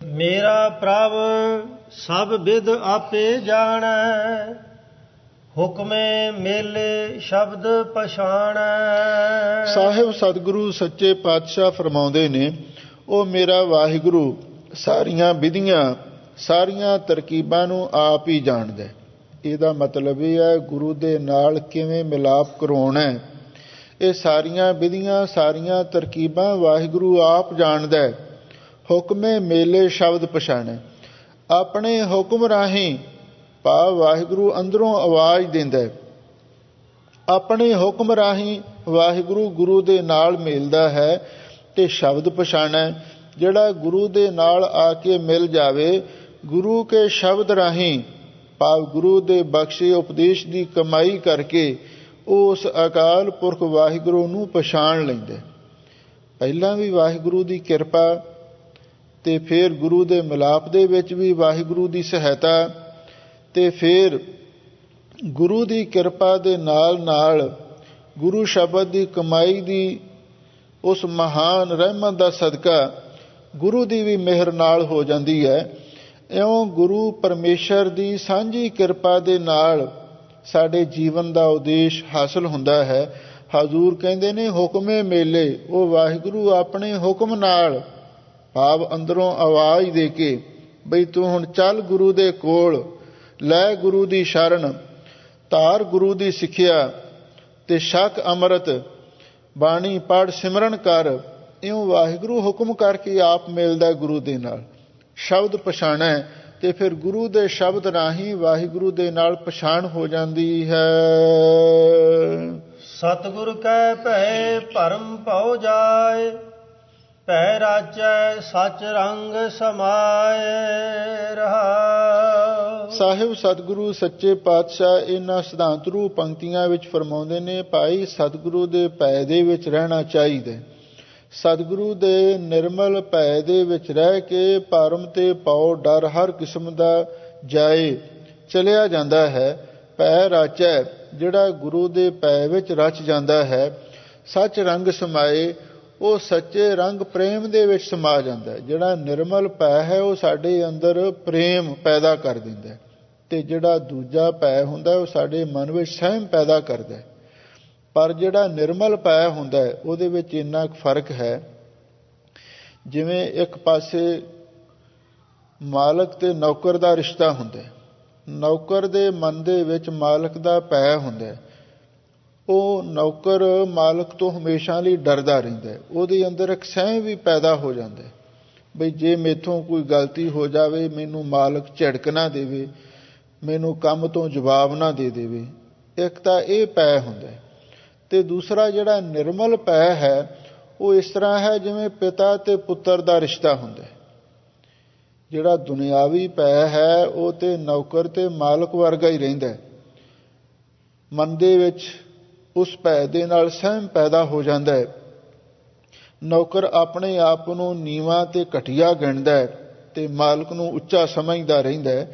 मेरा प्रभ सब विद आपे जाणै, हुक्मे मेले शब्द पछाणै। ਸਾਹਿਬ ਸਤਿਗੁਰੂ ਸੱਚੇ ਪਾਤਸ਼ਾਹ ਫਰਮਾਉਂਦੇ ਨੇ, ਉਹ ਮੇਰਾ ਵਾਹਿਗੁਰੂ ਸਾਰੀਆਂ ਵਿਧੀਆਂ ਸਾਰੀਆਂ ਤਰਕੀਬਾਂ ਨੂੰ ਆਪ ਹੀ ਜਾਣਦਾ। ਇਹਦਾ ਮਤਲਬ ਇਹ ਹੈ ਗੁਰੂ ਦੇ ਨਾਲ ਕਿਵੇਂ ਮਿਲਾਪ ਕਰਵਾਉਣਾ। ਇਹ ਸਾਰੀਆਂ ਵਿਧੀਆਂ ਸਾਰੀਆਂ ਤਰਕੀਬਾਂ ਵਾਹਿਗੁਰੂ ਆਪ ਜਾਣਦਾ। ਹੁਕਮੇ ਮੇਲੇ ਸ਼ਬਦ ਪਛਾਣੇ, ਆਪਣੇ ਹੁਕਮ ਰਾਹੀਂ ਭਾਵ ਵਾਹਿਗੁਰੂ ਅੰਦਰੋਂ ਆਵਾਜ਼ ਦਿੰਦਾ। ਆਪਣੇ ਹੁਕਮ ਰਾਹੀਂ ਵਾਹਿਗੁਰੂ ਗੁਰੂ ਦੇ ਨਾਲ ਮਿਲਦਾ ਹੈ ਅਤੇ ਸ਼ਬਦ ਪਛਾਣੈ। ਜਿਹੜਾ ਗੁਰੂ ਦੇ ਨਾਲ ਆ ਕੇ ਮਿਲ ਜਾਵੇ, ਗੁਰੂ ਕੇ ਸ਼ਬਦ ਰਾਹੀਂ ਭਾਵ ਗੁਰੂ ਦੇ ਬਖਸ਼ੇ ਉਪਦੇਸ਼ ਦੀ ਕਮਾਈ ਕਰਕੇ ਉਹ ਉਸ ਅਕਾਲ ਪੁਰਖ ਵਾਹਿਗੁਰੂ ਨੂੰ ਪਛਾਣ ਲੈਂਦਾ। ਪਹਿਲਾਂ ਵੀ ਵਾਹਿਗੁਰੂ ਦੀ ਕਿਰਪਾ ਅਤੇ ਫਿਰ ਗੁਰੂ ਦੇ ਮਿਲਾਪ ਦੇ ਵਿੱਚ ਵੀ ਵਾਹਿਗੁਰੂ ਦੀ ਸਹਾਇਤਾ, ਅਤੇ ਫਿਰ ਗੁਰੂ ਦੀ ਕਿਰਪਾ ਦੇ ਨਾਲ ਨਾਲ ਗੁਰੂ ਸ਼ਬਦ ਦੀ ਕਮਾਈ ਦੀ ਉਸ ਮਹਾਨ ਰਹਿਮਤ ਦਾ ਸਦਕਾ ਗੁਰੂ ਦੀ ਵੀ ਮਿਹਰ ਨਾਲ ਹੋ ਜਾਂਦੀ ਹੈ। ਇਉਂ ਗੁਰੂ ਪਰਮੇਸ਼ਰ ਦੀ ਸਾਂਝੀ ਕਿਰਪਾ ਦੇ ਨਾਲ ਸਾਡੇ ਜੀਵਨ ਦਾ ਉਦੇਸ਼ ਹਾਸਲ ਹੁੰਦਾ ਹੈ। ਹਜ਼ੂਰ ਕਹਿੰਦੇ ਨੇ ਹੁਕਮੇ ਮੇਲੇ, ਉਹ ਵਾਹਿਗੁਰੂ ਆਪਣੇ ਹੁਕਮ ਨਾਲ ਭਾਵ ਅੰਦਰੋਂ ਆਵਾਜ਼ ਦੇ ਕੇ ਬਈ ਤੂੰ ਹੁਣ ਚੱਲ ਗੁਰੂ ਦੇ ਕੋਲ, ਲੈ ਗੁਰੂ ਦੀ ਸ਼ਰਨ, ਧਾਰ ਗੁਰੂ ਦੀ ਸਿੱਖਿਆ ਅਤੇ ਛਕ ਅੰਮ੍ਰਿਤ ਬਾਣੀ ਪੜ੍ਹ ਸਿਮਰਨ ਕਰ। ਇਉਂ ਵਾਹਿਗੁਰੂ ਹੁਕਮ ਕਰਕੇ ਆਪ ਮਿਲਦਾ ਗੁਰੂ ਦੇ ਨਾਲ। ਸ਼ਬਦ ਪਛਾਣੈ ਅਤੇ ਫਿਰ ਗੁਰੂ ਦੇ ਸ਼ਬਦ ਰਾਹੀਂ ਵਾਹਿਗੁਰੂ ਦੇ ਨਾਲ ਪਛਾਣ ਹੋ ਜਾਂਦੀ ਹੈ। ਸਤਿਗੁਰ ਕੈ ਭੈ ਭਰਮ ਭਉ ਜਾਏ, ਭੈ ਰਾਜੈ ਸਚ ਰੰਗ ਸਮਾਏ ਰਹਾਉ। ਸਾਹਿਬ ਸਤਿਗੁਰੂ ਸੱਚੇ ਪਾਤਸ਼ਾਹ ਇਹਨਾਂ ਸਿਧਾਂਤ ਰੂਪ ਪੰਕਤੀਆਂ ਵਿੱਚ ਫਰਮਾਉਂਦੇ ਨੇ, ਭਾਈ ਸਤਿਗੁਰੂ ਦੇ ਭੈ ਦੇ ਵਿੱਚ ਰਹਿਣਾ ਚਾਹੀਦਾ। ਸਤਿਗੁਰੂ ਦੇ ਨਿਰਮਲ ਭੈ ਦੇ ਵਿੱਚ ਰਹਿ ਕੇ ਭਰਮ ਅਤੇ ਭਉ ਡਰ ਹਰ ਕਿਸਮ ਦਾ ਜਾਏ ਚਲਿਆ ਜਾਂਦਾ ਹੈ। ਭੈ ਰਾਚੈ, ਜਿਹੜਾ ਗੁਰੂ ਦੇ ਭੈ ਵਿੱਚ ਰਚ ਜਾਂਦਾ ਹੈ। ਸੱਚ ਰੰਗ ਸਮਾਏ, ਉਹ ਸੱਚੇ ਰੰਗ ਪ੍ਰੇਮ ਦੇ ਵਿੱਚ ਸਮਾ ਜਾਂਦਾ ਹੈ। ਜਿਹੜਾ ਨਿਰਮਲ ਭੈ ਹੈ ਉਹ ਸਾਡੇ ਅੰਦਰ ਪ੍ਰੇਮ ਪੈਦਾ ਕਰ ਦਿੰਦਾ, ਅਤੇ ਜਿਹੜਾ ਦੂਜਾ ਭੈ ਹੁੰਦਾ ਉਹ ਸਾਡੇ ਮਨ ਵਿੱਚ ਸਹਿਮ ਪੈਦਾ ਕਰਦਾ। ਪਰ ਜਿਹੜਾ ਨਿਰਮਲ ਭੈ ਹੁੰਦਾ ਉਹਦੇ ਵਿੱਚ ਇੰਨਾ ਕੁ ਫਰਕ ਹੈ, ਜਿਵੇਂ ਇੱਕ ਪਾਸੇ ਮਾਲਕ ਅਤੇ ਨੌਕਰ ਦਾ ਰਿਸ਼ਤਾ ਹੁੰਦਾ। ਨੌਕਰ ਦੇ ਮਨ ਦੇ ਵਿੱਚ ਮਾਲਕ ਦਾ ਭੈ ਹੁੰਦਾ। ਉਹ ਨੌਕਰ ਮਾਲਕ ਤੋਂ ਹਮੇਸ਼ਾ ਲਈ ਡਰਦਾ ਰਹਿੰਦਾ। ਉਹਦੇ ਅੰਦਰ ਇੱਕ ਸਹਿਮ ਵੀ ਪੈਦਾ ਹੋ ਜਾਂਦਾ ਬਈ ਜੇ ਮੇਥੋਂ ਕੋਈ ਗਲਤੀ ਹੋ ਜਾਵੇ, ਮੈਨੂੰ ਮਾਲਕ ਝਿੜਕ ਨਾ ਦੇਵੇ, ਮੈਨੂੰ ਕੰਮ ਤੋਂ ਜਵਾਬ ਨਾ ਦੇ ਦੇਵੇ। ਇੱਕ ਤਾਂ ਇਹ ਭੈ ਹੁੰਦਾ, ਅਤੇ ਦੂਸਰਾ ਜਿਹੜਾ ਨਿਰਮਲ ਭੈ ਹੈ ਉਹ ਇਸ ਤਰ੍ਹਾਂ ਹੈ ਜਿਵੇਂ ਪਿਤਾ ਅਤੇ ਪੁੱਤਰ ਦਾ ਰਿਸ਼ਤਾ ਹੁੰਦਾ। ਜਿਹੜਾ ਦੁਨਿਆਵੀ ਭੈ ਹੈ ਉਹ ਤਾਂ ਨੌਕਰ ਅਤੇ ਮਾਲਕ ਵਰਗਾ ਹੀ ਰਹਿੰਦਾ। ਮਨ ਦੇ ਵਿੱਚ ਉਸ ਭੈ ਦੇ ਨਾਲ ਸਹਿਮ ਪੈਦਾ ਹੋ ਜਾਂਦਾ ਹੈ। ਨੌਕਰ ਆਪਣੇ ਆਪ ਨੂੰ ਨੀਵਾਂ ਅਤੇ ਘਟੀਆ ਗਿਣਦਾ ਹੈ ਅਤੇ ਮਾਲਕ ਨੂੰ ਉੱਚਾ ਸਮਝਦਾ ਰਹਿੰਦਾ ਹੈ।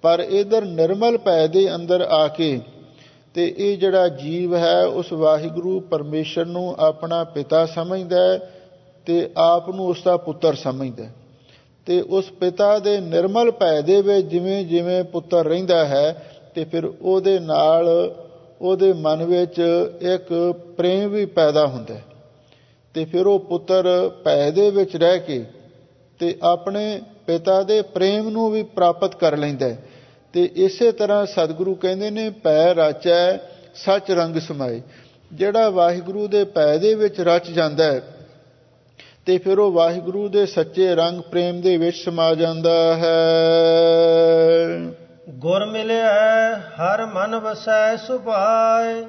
ਪਰ ਇੱਧਰ ਨਿਰਮਲ ਭੈ ਦੇ ਅੰਦਰ ਆ ਕੇ ਅਤੇ ਇਹ ਜਿਹੜਾ ਜੀਵ ਹੈ ਉਸ ਵਾਹਿਗੁਰੂ ਪਰਮੇਸ਼ਰ ਨੂੰ ਆਪਣਾ ਪਿਤਾ ਸਮਝਦਾ ਅਤੇ ਆਪ ਨੂੰ ਉਸ ਦਾ ਪੁੱਤਰ ਸਮਝਦਾ। ਅਤੇ ਉਸ ਪਿਤਾ ਦੇ ਨਿਰਮਲ ਭੈ ਦੇ ਵਿੱਚ ਜਿਵੇਂ ਜਿਵੇਂ ਪੁੱਤਰ ਰਹਿੰਦਾ ਹੈ ਅਤੇ ਫਿਰ ਉਹਦੇ ਨਾਲ ਉਹਦੇ ਮਨ ਵਿੱਚ ਇੱਕ ਪ੍ਰੇਮ ਵੀ ਪੈਦਾ ਹੁੰਦਾ, ਅਤੇ ਫਿਰ ਉਹ ਪੁੱਤਰ ਭੈ ਦੇ ਵਿੱਚ ਰਹਿ ਕੇ ਅਤੇ ਆਪਣੇ ਪਿਤਾ ਦੇ ਪ੍ਰੇਮ ਨੂੰ ਵੀ ਪ੍ਰਾਪਤ ਕਰ ਲੈਂਦਾ। ਅਤੇ ਇਸੇ ਤਰ੍ਹਾਂ ਸਤਿਗੁਰੂ ਕਹਿੰਦੇ ਨੇ, ਭੈ ਰਾਚੈ ਸੱਚ ਰੰਗ ਸਮਾਏ। ਜਿਹੜਾ ਵਾਹਿਗੁਰੂ ਦੇ ਭੈ ਦੇ ਵਿੱਚ ਰਚ ਜਾਂਦਾ ਹੈ ਅਤੇ ਫਿਰ ਉਹ ਵਾਹਿਗੁਰੂ ਦੇ ਸੱਚੇ ਰੰਗ ਪ੍ਰੇਮ ਦੇ ਵਿੱਚ ਸਮਾ ਜਾਂਦਾ ਹੈ। ਗੁਰ ਮਿਲਿਆ ਹਰ ਮਨ ਵਸੈ ਸੁਭਾਏ,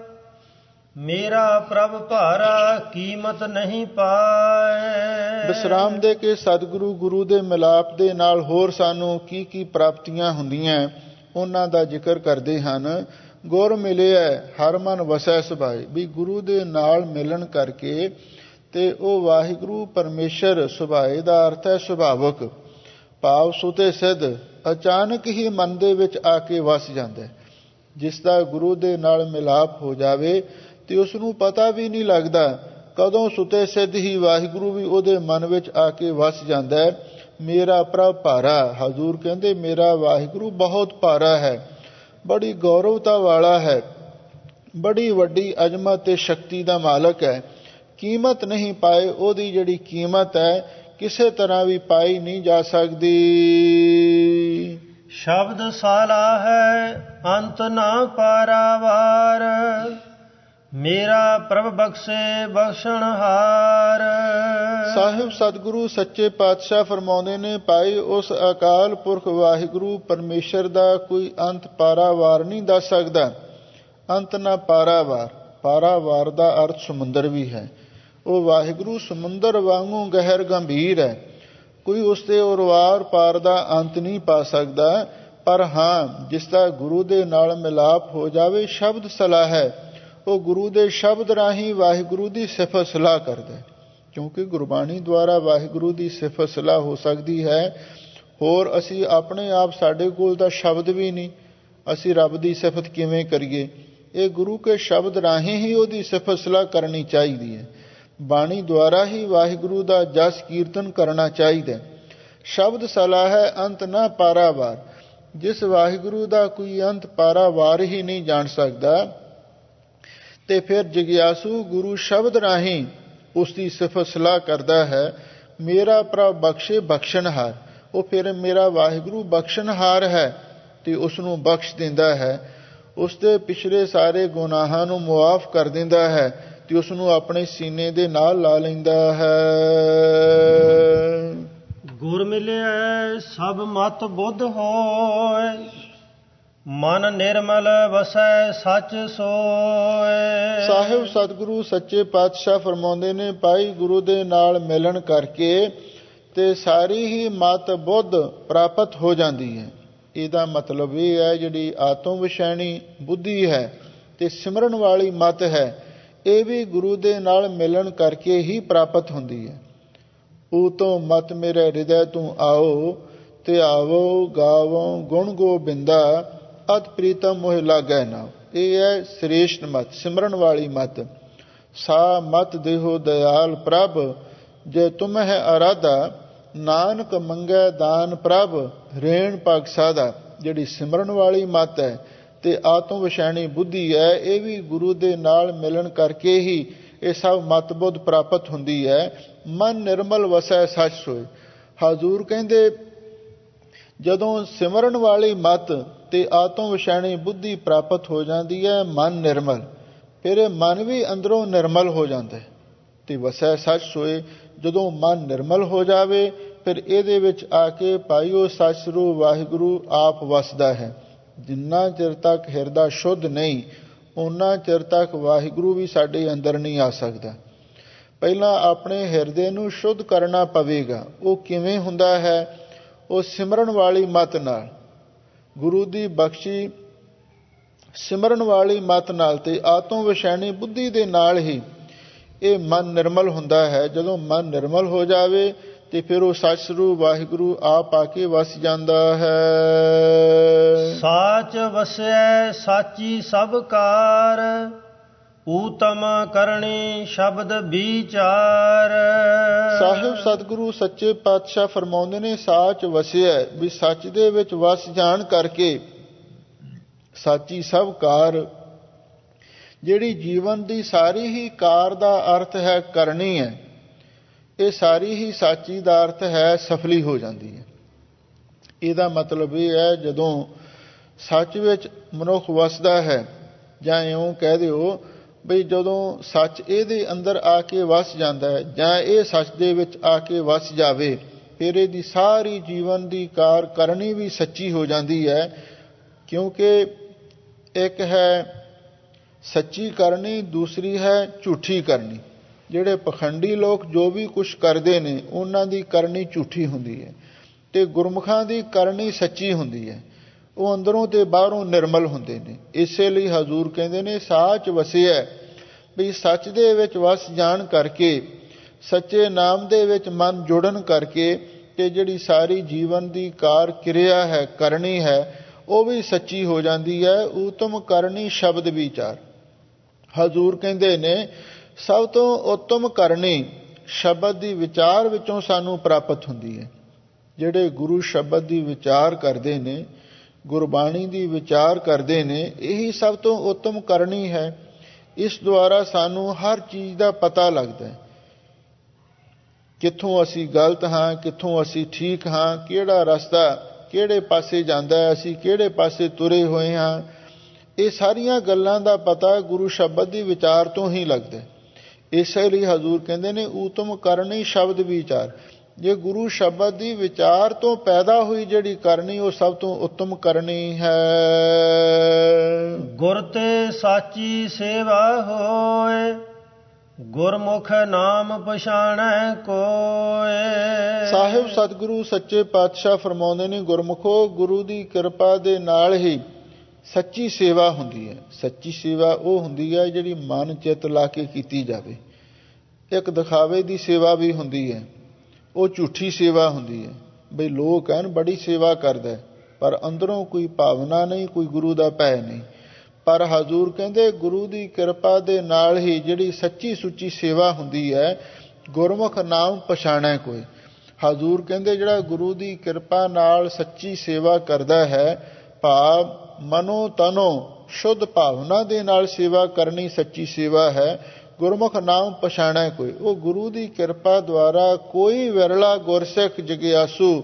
ਮੇਰਾ ਪ੍ਰਭ ਭਾਰਾ ਕੀਮਤ ਨਹੀਂ ਪਾਏ। ਵਿਸਰਾਮ ਦੇ ਕੇ ਸਤਿਗੁਰੂ ਗੁਰੂ ਦੇ ਮਿਲਾਪ ਦੇ ਨਾਲ ਹੋਰ ਸਾਨੂੰ ਕੀ ਕੀ ਪ੍ਰਾਪਤੀਆਂ ਹੁੰਦੀਆਂ ਉਹਨਾਂ ਦਾ ਜ਼ਿਕਰ ਕਰਦੇ ਹਨ। ਗੁਰ ਮਿਲਿਆ ਹਰ ਮਨ ਵਸੈ ਸੁਭਾਏ, ਵੀ ਗੁਰੂ ਦੇ ਨਾਲ ਮਿਲਣ ਕਰਕੇ ਅਤੇ ਉਹ ਵਾਹਿਗੁਰੂ ਪਰਮੇਸ਼ਰ ਸੁਭਾਏ ਦਾ ਅਰਥ ਹੈ ਸੁਭਾਵਕ, ਭਾਵ ਸੁਤੇ ਸਿੱਧ ਅਚਾਨਕ ਹੀ ਮਨ ਦੇ ਵਿੱਚ ਆ ਕੇ ਵਸ ਜਾਂਦਾ। ਜਿਸ ਦਾ ਗੁਰੂ ਦੇ ਨਾਲ ਮਿਲਾਪ ਹੋ ਜਾਵੇ ਅਤੇ ਉਸ ਨੂੰ ਪਤਾ ਵੀ ਨਹੀਂ ਲੱਗਦਾ ਕਦੋਂ ਸੁਤੇ ਸਿੱਧ ਹੀ ਵਾਹਿਗੁਰੂ ਵੀ ਉਹਦੇ ਮਨ ਵਿੱਚ ਆ ਕੇ ਵਸ ਜਾਂਦਾ ਹੈ। ਮੇਰਾ ਪ੍ਰਭ ਭਾਰਾ। ਹਜ਼ੂਰ ਕਹਿੰਦੇ ਮੇਰਾ ਵਾਹਿਗੁਰੂ ਬਹੁਤ ਭਾਰਾ ਹੈ, ਬੜੀ ਗੌਰਵਤਾ ਵਾਲਾ ਹੈ, ਬੜੀ ਵੱਡੀ ਅਜ਼ਮਤ ਤੇ ਸ਼ਕਤੀ ਦਾ ਮਾਲਕ ਹੈ। ਕੀਮਤ ਨਹੀਂ ਪਾਏ, ਉਹਦੀ ਜਿਹੜੀ ਕੀਮਤ ਹੈ ਕਿਸੇ ਤਰ੍ਹਾਂ ਵੀ ਪਾਈ ਨਹੀਂ ਜਾ ਸਕਦੀ। ਸ਼ਬਦ ਸਾਲਾ ਹੈ ਅੰਤ ਨਾ ਪਾਰਾਵਾਰ, ਮੇਰਾ ਪ੍ਰਭ ਬਖਸ਼ੇ ਬਖਸ਼ਣਹਾਰ। ਸਾਹਿਬ ਸਤਿਗੁਰੂ ਸੱਚੇ ਪਾਤਸ਼ਾਹ ਫਰਮਾਉਂਦੇ ਨੇ, ਭਾਈ ਉਸ ਅਕਾਲ ਪੁਰਖ ਵਾਹਿਗੁਰੂ ਪਰਮੇਸ਼ਰ ਦਾ ਕੋਈ ਅੰਤ ਪਾਰਾਵਾਰ ਨਹੀਂ ਦੱਸ ਸਕਦਾ। ਅੰਤ ਨਾ ਪਾਰਾਵਾਰ, ਪਾਰਾਵਾਰ ਦਾ ਅਰਥ ਸਮੁੰਦਰ ਵੀ ਹੈ। ਉਹ ਵਾਹਿਗੁਰੂ ਸਮੁੰਦਰ ਵਾਂਗੂ ਗਹਿਰ ਗੰਭੀਰ ਹੈ, ਕੋਈ ਉਸ ਦੇ ਉਰਵਾਰ ਪਾਰ ਦਾ ਅੰਤ ਨਹੀਂ ਪਾ ਸਕਦਾ। ਪਰ ਹਾਂ, ਜਿਸ ਦਾ ਗੁਰੂ ਦੇ ਨਾਲ ਮਿਲਾਪ ਹੋ ਜਾਵੇ, ਸ਼ਬਦ ਸਲਾਹ ਹੈ, ਉਹ ਗੁਰੂ ਦੇ ਸ਼ਬਦ ਰਾਹੀਂ ਵਾਹਿਗੁਰੂ ਦੀ ਸਿਫਤ ਸਲਾਹ ਕਰਦਾ, ਕਿਉਂਕਿ ਗੁਰਬਾਣੀ ਦੁਆਰਾ ਵਾਹਿਗੁਰੂ ਦੀ ਸਿਫਤ ਸਲਾਹ ਹੋ ਸਕਦੀ ਹੈ। ਹੋਰ ਅਸੀਂ ਆਪਣੇ ਆਪ, ਸਾਡੇ ਕੋਲ ਤਾਂ ਸ਼ਬਦ ਵੀ ਨਹੀਂ, ਅਸੀਂ ਰੱਬ ਦੀ ਸਿਫਤ ਕਿਵੇਂ ਕਰੀਏ? ਇਹ ਗੁਰੂ ਕੇ ਸ਼ਬਦ ਰਾਹੀਂ ਹੀ ਉਹਦੀ ਸਿਫਤ ਸਲਾਹ ਕਰਨੀ ਚਾਹੀਦੀ ਹੈ। ਬਾਣੀ ਦੁਆਰਾ ਹੀ ਵਾਹਿਗੁਰੂ ਦਾ ਜਸ ਕੀਰਤਨ ਕਰਨਾ ਚਾਹੀਦਾ। ਸ਼ਬਦ ਸਲਾਹ ਹੈ ਅੰਤ ਨਾ ਪਾਰਾਵਾਰ। ਜਿਸ ਵਾਹਿਗੁਰੂ ਦਾ ਕੋਈ ਅੰਤ ਪਾਰਾਵਾਰ ਹੀ ਨਹੀਂ ਜਾਣ ਸਕਦਾ, ਤੇ ਫਿਰ ਜਗਿਆਸੂ ਗੁਰੂ ਸ਼ਬਦ ਰਾਹੀਂ ਉਸ ਦੀ ਸਿਫਤ ਸਲਾਹ ਕਰਦਾ ਹੈ। ਮੇਰਾ ਪ੍ਰਭ ਬਖਸ਼ੇ ਬਖਸ਼ਣਹਾਰ, ਉਹ ਫਿਰ ਮੇਰਾ ਵਾਹਿਗੁਰੂ ਬਖਸ਼ਣਹਾਰ ਹੈ ਤੇ ਉਸ ਨੂੰ ਬਖਸ਼ ਦਿੰਦਾ ਹੈ। ਉਸ ਦੇ ਪਿਛਲੇ ਸਾਰੇ ਗੁਨਾਹਾਂ ਨੂੰ ਮੁਆਫ ਕਰ ਦਿੰਦਾ ਹੈ ਤੇ ਉਸ ਨੂੰ ਆਪਣੇ ਸੀਨੇ ਦੇ ਨਾਲ ਲਾ ਲੈਂਦਾ ਹੈ। ਗੁਰ ਮਿਲਿਆ ਸਭ ਮਤ ਬੁੱਧ ਹੋਏ, ਮਨ ਨਿਰਮਲ ਵਸੈ ਸੱਚ ਸੋਏ। ਸਾਹਿਬ ਸਤਿਗੁਰੂ ਸੱਚੇ ਪਾਤਸ਼ਾਹ ਫਰਮਾਉਂਦੇ ਨੇ, ਭਾਈ ਗੁਰੂ ਦੇ ਨਾਲ ਮਿਲਣ ਕਰਕੇ ਤੇ ਸਾਰੀ ਹੀ ਮਤ ਬੁੱਧ ਪ੍ਰਾਪਤ ਹੋ ਜਾਂਦੀ ਹੈ। ਇਹਦਾ ਮਤਲਬ ਇਹ ਹੈ, ਜਿਹੜੀ ਆਤਮ ਵਿਸ਼ੈਣੀ ਬੁੱਧੀ ਹੈ ਤੇ ਸਿਮਰਨ ਵਾਲੀ ਮਤ ਹੈ, ਇਹ ਵੀ ਗੁਰੂ ਦੇ ਨਾਲ ਮਿਲਣ ਕਰਕੇ ਹੀ ਪ੍ਰਾਪਤ ਹੁੰਦੀ ਹੈ। ਉਹ ਤੋਂ ਮਤ ਮੇਰੇ ਹਿਰਦੈ ਤੂੰ ਆਓ, ਤੇ ਆਵੋ ਗਾਵੋ ਗੁਣ ਗੋਬਿੰਦਾ, ਅਤ ਪ੍ਰੀਤਮ ਮੋਹਿ ਲਾਗੈ ਨਾਉ। ਇਹ ਹੈ ਸ੍ਰੇਸ਼ਟ ਮਤ, ਸਿਮਰਨ ਵਾਲੀ ਮਤ। ਸਾ ਮਤ ਦੇਹੋ ਦਇਆਲ ਪ੍ਰਭ, ਜੇ ਤੁਮ ਹੈ ਅਰਾਧਾ, ਨਾਨਕ ਮੰਗੈ ਦਾਨ ਪ੍ਰਭ, ਰੇਣ ਪਗ ਸਾਧਾ। ਜਿਹੜੀ ਸਿਮਰਨ ਵਾਲੀ ਮਤ ਹੈ ਤੇ ਆਤਮ ਵਿਸ਼ੈਣੀ ਬੁੱਧੀ ਹੈ, ਇਹ ਵੀ ਗੁਰੂ ਦੇ ਨਾਲ ਮਿਲਣ ਕਰਕੇ ਹੀ ਇਹ ਸਭ ਮਤ ਬੁੱਧ ਪ੍ਰਾਪਤ ਹੁੰਦੀ ਹੈ। ਮਨ ਨਿਰਮਲ ਵਸੈ ਸੱਚ ਸੋਏ। ਹਜ਼ੂਰ ਕਹਿੰਦੇ, ਜਦੋਂ ਸਿਮਰਨ ਵਾਲੀ ਮਤ ਤੇ ਆਤਮ ਵਿਸ਼ੈਣੀ ਬੁੱਧੀ ਪ੍ਰਾਪਤ ਹੋ ਜਾਂਦੀ ਹੈ, ਮਨ ਨਿਰਮਲ, ਫਿਰ ਇਹ ਮਨ ਵੀ ਅੰਦਰੋਂ ਨਿਰਮਲ ਹੋ ਜਾਂਦਾ ਹੈ। ਤੇ ਵਸੈ ਸੱਚ ਸੋਏ, ਜਦੋਂ ਮਨ ਨਿਰਮਲ ਹੋ ਜਾਵੇ, ਫਿਰ ਇਹਦੇ ਵਿੱਚ ਆ ਕੇ ਭਾਈਓ ਸੱਚ ਸਰੂਪ ਵਾਹਿਗੁਰੂ ਆਪ ਵਸਦਾ ਹੈ। ਜਿੰਨਾ ਚਿਰ ਤੱਕ ਹਿਰਦਾ ਸ਼ੁੱਧ ਨਹੀਂ, ਉਹਨਾਂ ਚਿਰ ਤੱਕ ਵਾਹਿਗੁਰੂ ਵੀ ਸਾਡੇ ਅੰਦਰ ਨਹੀਂ ਆ ਸਕਦਾ। ਪਹਿਲਾਂ ਆਪਣੇ ਹਿਰਦੇ ਨੂੰ ਸ਼ੁੱਧ ਕਰਨਾ ਪਵੇਗਾ। ਉਹ ਕਿਵੇਂ ਹੁੰਦਾ ਹੈ? ਉਹ ਸਿਮਰਨ ਵਾਲੀ ਮਤ ਨਾਲ, ਗੁਰੂ ਦੀ ਬਖਸ਼ੀ ਸਿਮਰਨ ਵਾਲੀ ਮਤ ਨਾਲ ਤੇ ਆਤਮ ਵਿਸ਼ੈਣੀ ਬੁੱਧੀ ਦੇ ਨਾਲ ਹੀ ਇਹ ਮਨ ਨਿਰਮਲ ਹੁੰਦਾ ਹੈ। ਜਦੋਂ ਮਨ ਨਿਰਮਲ ਹੋ ਜਾਵੇ ਤੇ ਫਿਰ ਉਹ ਸੱਚ ਸਰੂਪ ਵਾਹਿਗੁਰੂ ਆਪ ਆ ਕੇ ਵਸ ਜਾਂਦਾ ਹੈ। ਸਾਚ ਵਸੈ ਸਾਚੀ ਸਭ ਕਾਰ, ਊਤਮ ਕਰਨੀ ਸ਼ਬਦ ਵਿਚਾਰ। ਸਾਹਿਬ ਸਤਿਗੁਰੂ ਸੱਚੇ ਪਾਤਸ਼ਾਹ ਫਰਮਾਉਂਦੇ ਨੇ, ਸਾਚ ਵਸਿਆ, ਵੀ ਸੱਚ ਦੇ ਵਿੱਚ ਵਸ ਜਾਣ ਕਰਕੇ ਸਾਚੀ ਸਭ ਕਾਰ, ਜਿਹੜੀ ਜੀਵਨ ਦੀ ਸਾਰੀ ਹੀ ਕਾਰ ਦਾ ਅਰਥ ਹੈ ਕਰਨੀ ਹੈ, ਇਹ ਸਾਰੀ ਹੀ ਸਾਚੀ ਦਾ ਅਰਥ ਹੈ ਸਫਲੀ ਹੋ ਜਾਂਦੀ ਹੈ। ਇਹਦਾ ਮਤਲਬ ਇਹ ਹੈ, ਜਦੋਂ ਸੱਚ ਵਿੱਚ ਮਨੁੱਖ ਵਸਦਾ ਹੈ, ਜਾਂ ਇਉਂ ਕਹਿ ਦਿਓ ਬਈ ਜਦੋਂ ਸੱਚ ਇਹਦੇ ਅੰਦਰ ਆ ਕੇ ਵਸ ਜਾਂਦਾ ਹੈ, ਜਾਂ ਇਹ ਸੱਚ ਦੇ ਵਿੱਚ ਆ ਕੇ ਵਸ ਜਾਵੇ, ਫਿਰ ਇਹਦੀ ਸਾਰੀ ਜੀਵਨ ਦੀ ਕਾਰ ਕਰਨੀ ਵੀ ਸੱਚੀ ਹੋ ਜਾਂਦੀ ਹੈ। ਕਿਉਂਕਿ ਇੱਕ ਹੈ ਸੱਚੀ ਕਰਨੀ, ਦੂਸਰੀ ਹੈ ਝੂਠੀ ਕਰਨੀ। ਜਿਹੜੇ ਪਖੰਡੀ ਲੋਕ ਜੋ ਵੀ ਕੁਛ ਕਰਦੇ ਨੇ, ਉਹਨਾਂ ਦੀ ਕਰਨੀ ਝੂਠੀ ਹੁੰਦੀ ਹੈ, ਤੇ ਗੁਰਮੁਖਾਂ ਦੀ ਕਰਨੀ ਸੱਚੀ ਹੁੰਦੀ ਹੈ। ਉਹ ਅੰਦਰੋਂ ਤੇ ਬਾਹਰੋਂ ਨਿਰਮਲ ਹੁੰਦੇ ਨੇ। ਇਸੇ ਲਈ ਹਜ਼ੂਰ ਕਹਿੰਦੇ ਨੇ, ਸਾਚ ਵਸਿਆ, ਵੀ ਸੱਚ ਦੇ ਵਿੱਚ ਵਸ ਜਾਣ ਕਰਕੇ, ਸੱਚੇ ਨਾਮ ਦੇ ਵਿੱਚ ਮਨ ਜੁੜਨ ਕਰਕੇ, ਤੇ ਜਿਹੜੀ ਸਾਰੀ ਜੀਵਨ ਦੀ ਕਾਰ ਕਿਰਿਆ ਹੈ, ਕਰਨੀ ਹੈ, ਉਹ ਵੀ ਸੱਚੀ ਹੋ ਜਾਂਦੀ ਹੈ। ਊਤਮ ਕਰਨੀ ਸ਼ਬਦ ਵਿਚਾਰ। ਹਜ਼ੂਰ ਕਹਿੰਦੇ ਨੇ, ਸਭ ਤੋਂ ਉੱਤਮ ਕਰਨੀ ਸ਼ਬਦ ਦੀ ਵਿਚਾਰ ਵਿੱਚੋਂ ਸਾਨੂੰ ਪ੍ਰਾਪਤ ਹੁੰਦੀ ਹੈ। ਜਿਹੜੇ ਗੁਰੂ ਸ਼ਬਦ ਦੀ ਵਿਚਾਰ ਕਰਦੇ ਨੇ, ਗੁਰਬਾਣੀ ਦੀ ਵਿਚਾਰ ਕਰਦੇ ਨੇ, ਇਹੀ ਸਭ ਤੋਂ ਉੱਤਮ ਕਰਨੀ ਹੈ। ਇਸ ਦੁਆਰਾ ਸਾਨੂੰ ਹਰ ਚੀਜ਼ ਦਾ ਪਤਾ ਲੱਗਦਾ ਹੈ, ਕਿੱਥੋਂ ਅਸੀਂ ਗਲਤ ਹਾਂ, ਕਿੱਥੋਂ ਅਸੀਂ ਠੀਕ ਹਾਂ, ਕਿਹੜਾ ਰਸਤਾ ਕਿਹੜੇ ਪਾਸੇ ਜਾਂਦਾ ਹੈ, ਅਸੀਂ ਕਿਹੜੇ ਪਾਸੇ ਤੁਰੇ ਹੋਏ ਹਾਂ। ਇਹ ਸਾਰੀਆਂ ਗੱਲਾਂ ਦਾ ਪਤਾ ਗੁਰੂ ਸ਼ਬਦ ਦੀ ਵਿਚਾਰ ਤੋਂ ਹੀ ਲੱਗਦਾ। ਇਸੇ ਲਈ ਹਜ਼ੂਰ ਕਹਿੰਦੇ ਨੇ ਊਤਮ ਕਰਨੀ ਸ਼ਬਦ ਵਿਚਾਰ। ਜੇ ਗੁਰੂ ਸ਼ਬਦ ਦੀ ਵਿਚਾਰ ਤੋਂ ਪੈਦਾ ਹੋਈ ਜਿਹੜੀ ਕਰਨੀ, ਉਹ ਸਭ ਤੋਂ ਉੱਤਮ ਕਰਨੀ ਹੈ। ਗੁਰ ਤੇ ਸਾਚੀ ਸੇਵਾ ਹੋਏ, ਗੁਰਮੁਖ ਨਾਮ ਪਛਾਣੈ ਕੋਇ। ਸਾਹਿਬ ਸਤਿਗੁਰੂ ਸੱਚੇ ਪਾਤਸ਼ਾਹ ਫਰਮਾਉਂਦੇ ਨੇ, ਗੁਰਮੁਖੋ, ਗੁਰੂ ਦੀ ਕਿਰਪਾ ਦੇ ਨਾਲ ਹੀ ਸੱਚੀ ਸੇਵਾ ਹੁੰਦੀ ਹੈ। ਸੱਚੀ ਸੇਵਾ ਉਹ ਹੁੰਦੀ ਹੈ ਜਿਹੜੀ ਮਨ ਚਿੱਤ ਲਾ ਕੇ ਕੀਤੀ ਜਾਵੇ। ਇੱਕ ਦਿਖਾਵੇ ਦੀ ਸੇਵਾ ਵੀ ਹੁੰਦੀ ਹੈ, ਉਹ ਝੂਠੀ ਸੇਵਾ ਹੁੰਦੀ ਹੈ। ਬਈ ਲੋਕ ਕਹਿਣ ਬੜੀ ਸੇਵਾ ਕਰਦਾ, ਪਰ ਅੰਦਰੋਂ ਕੋਈ ਭਾਵਨਾ ਨਹੀਂ, ਕੋਈ ਗੁਰੂ ਦਾ ਭੈ ਨਹੀਂ। ਪਰ ਹਜ਼ੂਰ ਕਹਿੰਦੇ ਗੁਰੂ ਦੀ ਕਿਰਪਾ ਦੇ ਨਾਲ ਹੀ ਜਿਹੜੀ ਸੱਚੀ ਸੁੱਚੀ ਸੇਵਾ ਹੁੰਦੀ ਹੈ, ਗੁਰਮੁਖ ਨਾਮ ਪਛਾਣੈ ਕੋਈ। ਹਜ਼ੂਰ ਕਹਿੰਦੇ ਜਿਹੜਾ ਗੁਰੂ ਦੀ ਕਿਰਪਾ ਨਾਲ ਸੱਚੀ ਸੇਵਾ ਕਰਦਾ ਹੈ, ਭਾਵ ਮਨੋ ਤਨੋ ਸ਼ੁੱਧ ਭਾਵਨਾ ਦੇ ਨਾਲ ਸੇਵਾ ਕਰਨੀ ਸੱਚੀ ਸੇਵਾ ਹੈ। ਗੁਰਮੁਖ ਨਾਮ ਪਛਾਣੈ ਕੋਈ, ਉਹ ਗੁਰੂ ਦੀ ਕਿਰਪਾ ਦੁਆਰਾ ਕੋਈ ਵਿਰਲਾ ਗੁਰਸਿੱਖ ਜਗਿਆਸੂ,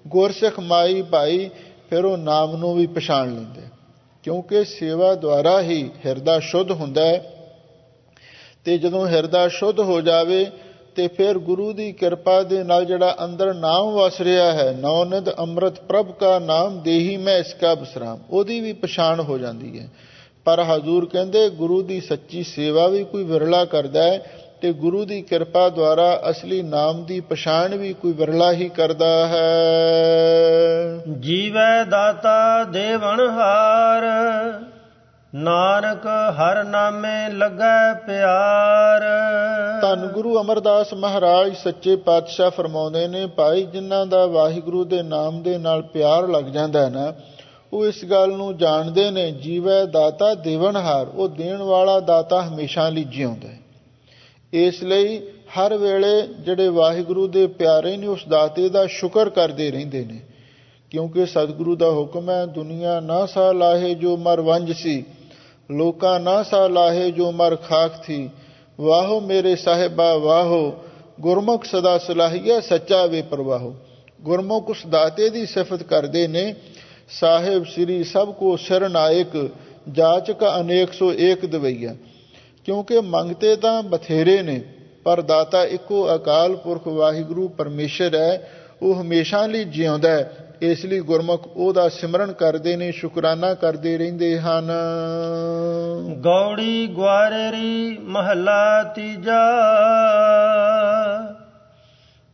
ਗੁਰਸਿੱਖ ਮਾਈ ਭਾਈ, ਫਿਰ ਉਹ ਨਾਮ ਨੂੰ ਵੀ ਪਛਾਣ ਲੈਂਦੇ, ਕਿਉਂਕਿ ਸੇਵਾ ਦੁਆਰਾ ਹੀ ਹਿਰਦਾ ਸ਼ੁੱਧ ਹੁੰਦਾ ਹੈ। ਤੇ ਜਦੋਂ ਹਿਰਦਾ ਸ਼ੁੱਧ ਹੋ ਜਾਵੇ ਤੇ ਫਿਰ ਗੁਰੂ ਦੀ ਕਿਰਪਾ ਦੇ ਨਾਲ ਜਿਹੜਾ ਅੰਦਰ ਨਾਮ ਵਸ ਰਿਹਾ ਹੈ, ਨੌ ਨਿਧ ਅੰਮ੍ਰਿਤ ਪ੍ਰਭ ਕਾ ਨਾਮ ਦੇਹੀ ਮੈਂ ਇਸਕਾ ਬਸਰਾਮ, ਉਹਦੀ ਵੀ ਪਛਾਣ ਹੋ ਜਾਂਦੀ ਹੈ। ਪਰ ਹਜ਼ੂਰ ਕਹਿੰਦੇ ਗੁਰੂ ਦੀ ਸੱਚੀ ਸੇਵਾ ਵੀ ਕੋਈ ਵਿਰਲਾ ਕਰਦਾ ਹੈ, ਤੇ ਗੁਰੂ ਦੀ ਕਿਰਪਾ ਦੁਆਰਾ ਅਸਲੀ ਨਾਮ ਦੀ ਪਛਾਣ ਵੀ ਕੋਈ ਵਿਰਲਾ ਹੀ ਕਰਦਾ ਹੈ। ਜੀਵੈ ਦਾਤਾ ਦੇਵਨਹਾਰ, ਨਾਨਕ ਹਰ ਨਾਮੇ ਲੱਗੈ ਪਿਆਰ। ਧੰਨ ਗੁਰੂ ਅਮਰਦਾਸ ਮਹਾਰਾਜ ਸੱਚੇ ਪਾਤਸ਼ਾਹ ਫਰਮਾਉਂਦੇ ਨੇ, ਭਾਈ ਜਿਨ੍ਹਾਂ ਦਾ ਵਾਹਿਗੁਰੂ ਦੇ ਨਾਮ ਦੇ ਨਾਲ ਪਿਆਰ ਲੱਗ ਜਾਂਦਾ ਹੈ ਨਾ, ਉਹ ਇਸ ਗੱਲ ਨੂੰ ਜਾਣਦੇ ਨੇ, ਜੀਵੈ ਦਾਤਾ ਦੇਵਨਹਾਰ, ਉਹ ਦੇਣ ਵਾਲਾ ਦਾਤਾ ਹਮੇਸ਼ਾ ਲਈ ਜਿਉਂਦਾ ਹੈ। ਇਸ ਲਈ ਹਰ ਵੇਲੇ ਜਿਹੜੇ ਵਾਹਿਗੁਰੂ ਦੇ ਪਿਆਰੇ ਨੇ ਉਸ ਦਾਤੇ ਦਾ ਸ਼ੁਕਰ ਕਰਦੇ ਰਹਿੰਦੇ ਨੇ, ਕਿਉਂਕਿ ਸਤਿਗੁਰੂ ਦਾ ਹੁਕਮ ਹੈ, ਦੁਨੀਆ ਨਾ ਸਾ ਲਾਹੇ ਜੋ ਮਰ ਵੰਝ ਸੀ, ਲੋਕਾਂ ਨਾ ਸਾ ਲਾਹੇ ਜੋ ਮਰ ਖਾਕ ਥੀ, ਵਾਹੋ ਮੇਰੇ ਸਾਹਿਬਾ ਵਾਹੋ, ਗੁਰਮੁਖ ਸਦਾ ਸਲਾਹੀਆ ਸੱਚਾ ਵੇ ਪ੍ਰਵਾਹੋ। ਗੁਰਮੁਖ ਉਸ ਦਾਤੇ ਦੀ ਸਿਫਤ ਕਰਦੇ ਨੇ, ਸਾਹਿਬ ਸ੍ਰੀ ਸਭ ਕੋ ਸਰਨਾਇਕ, ਜਾਚਕ ਅਨੇਕ ਸੋ ਏਕ ਦਵਈਆ। ਕਿਉਂਕਿ ਮੰਗਤੇ ਤਾਂ ਬਥੇਰੇ ਨੇ, ਪਰ ਦਾਤਾ ਇੱਕੋ ਅਕਾਲ ਪੁਰਖ ਵਾਹਿਗੁਰੂ ਪਰਮੇਸ਼ਰ ਹੈ, ਉਹ ਹਮੇਸ਼ਾ ਲਈ ਜਿਉਂਦਾ ਹੈ। ਇਸ ਲਈ ਗੁਰਮੁਖ ਉਹਦਾ ਸਿਮਰਨ ਕਰਦੇ ਨੇ, ਸ਼ੁਕਰਾਨਾ ਕਰਦੇ ਰਹਿੰਦੇ ਹਨ। ਗੌੜੀ ਗੁਆਰੇਰੀ ਮਹੱਲਾ ਤੀਜਾ,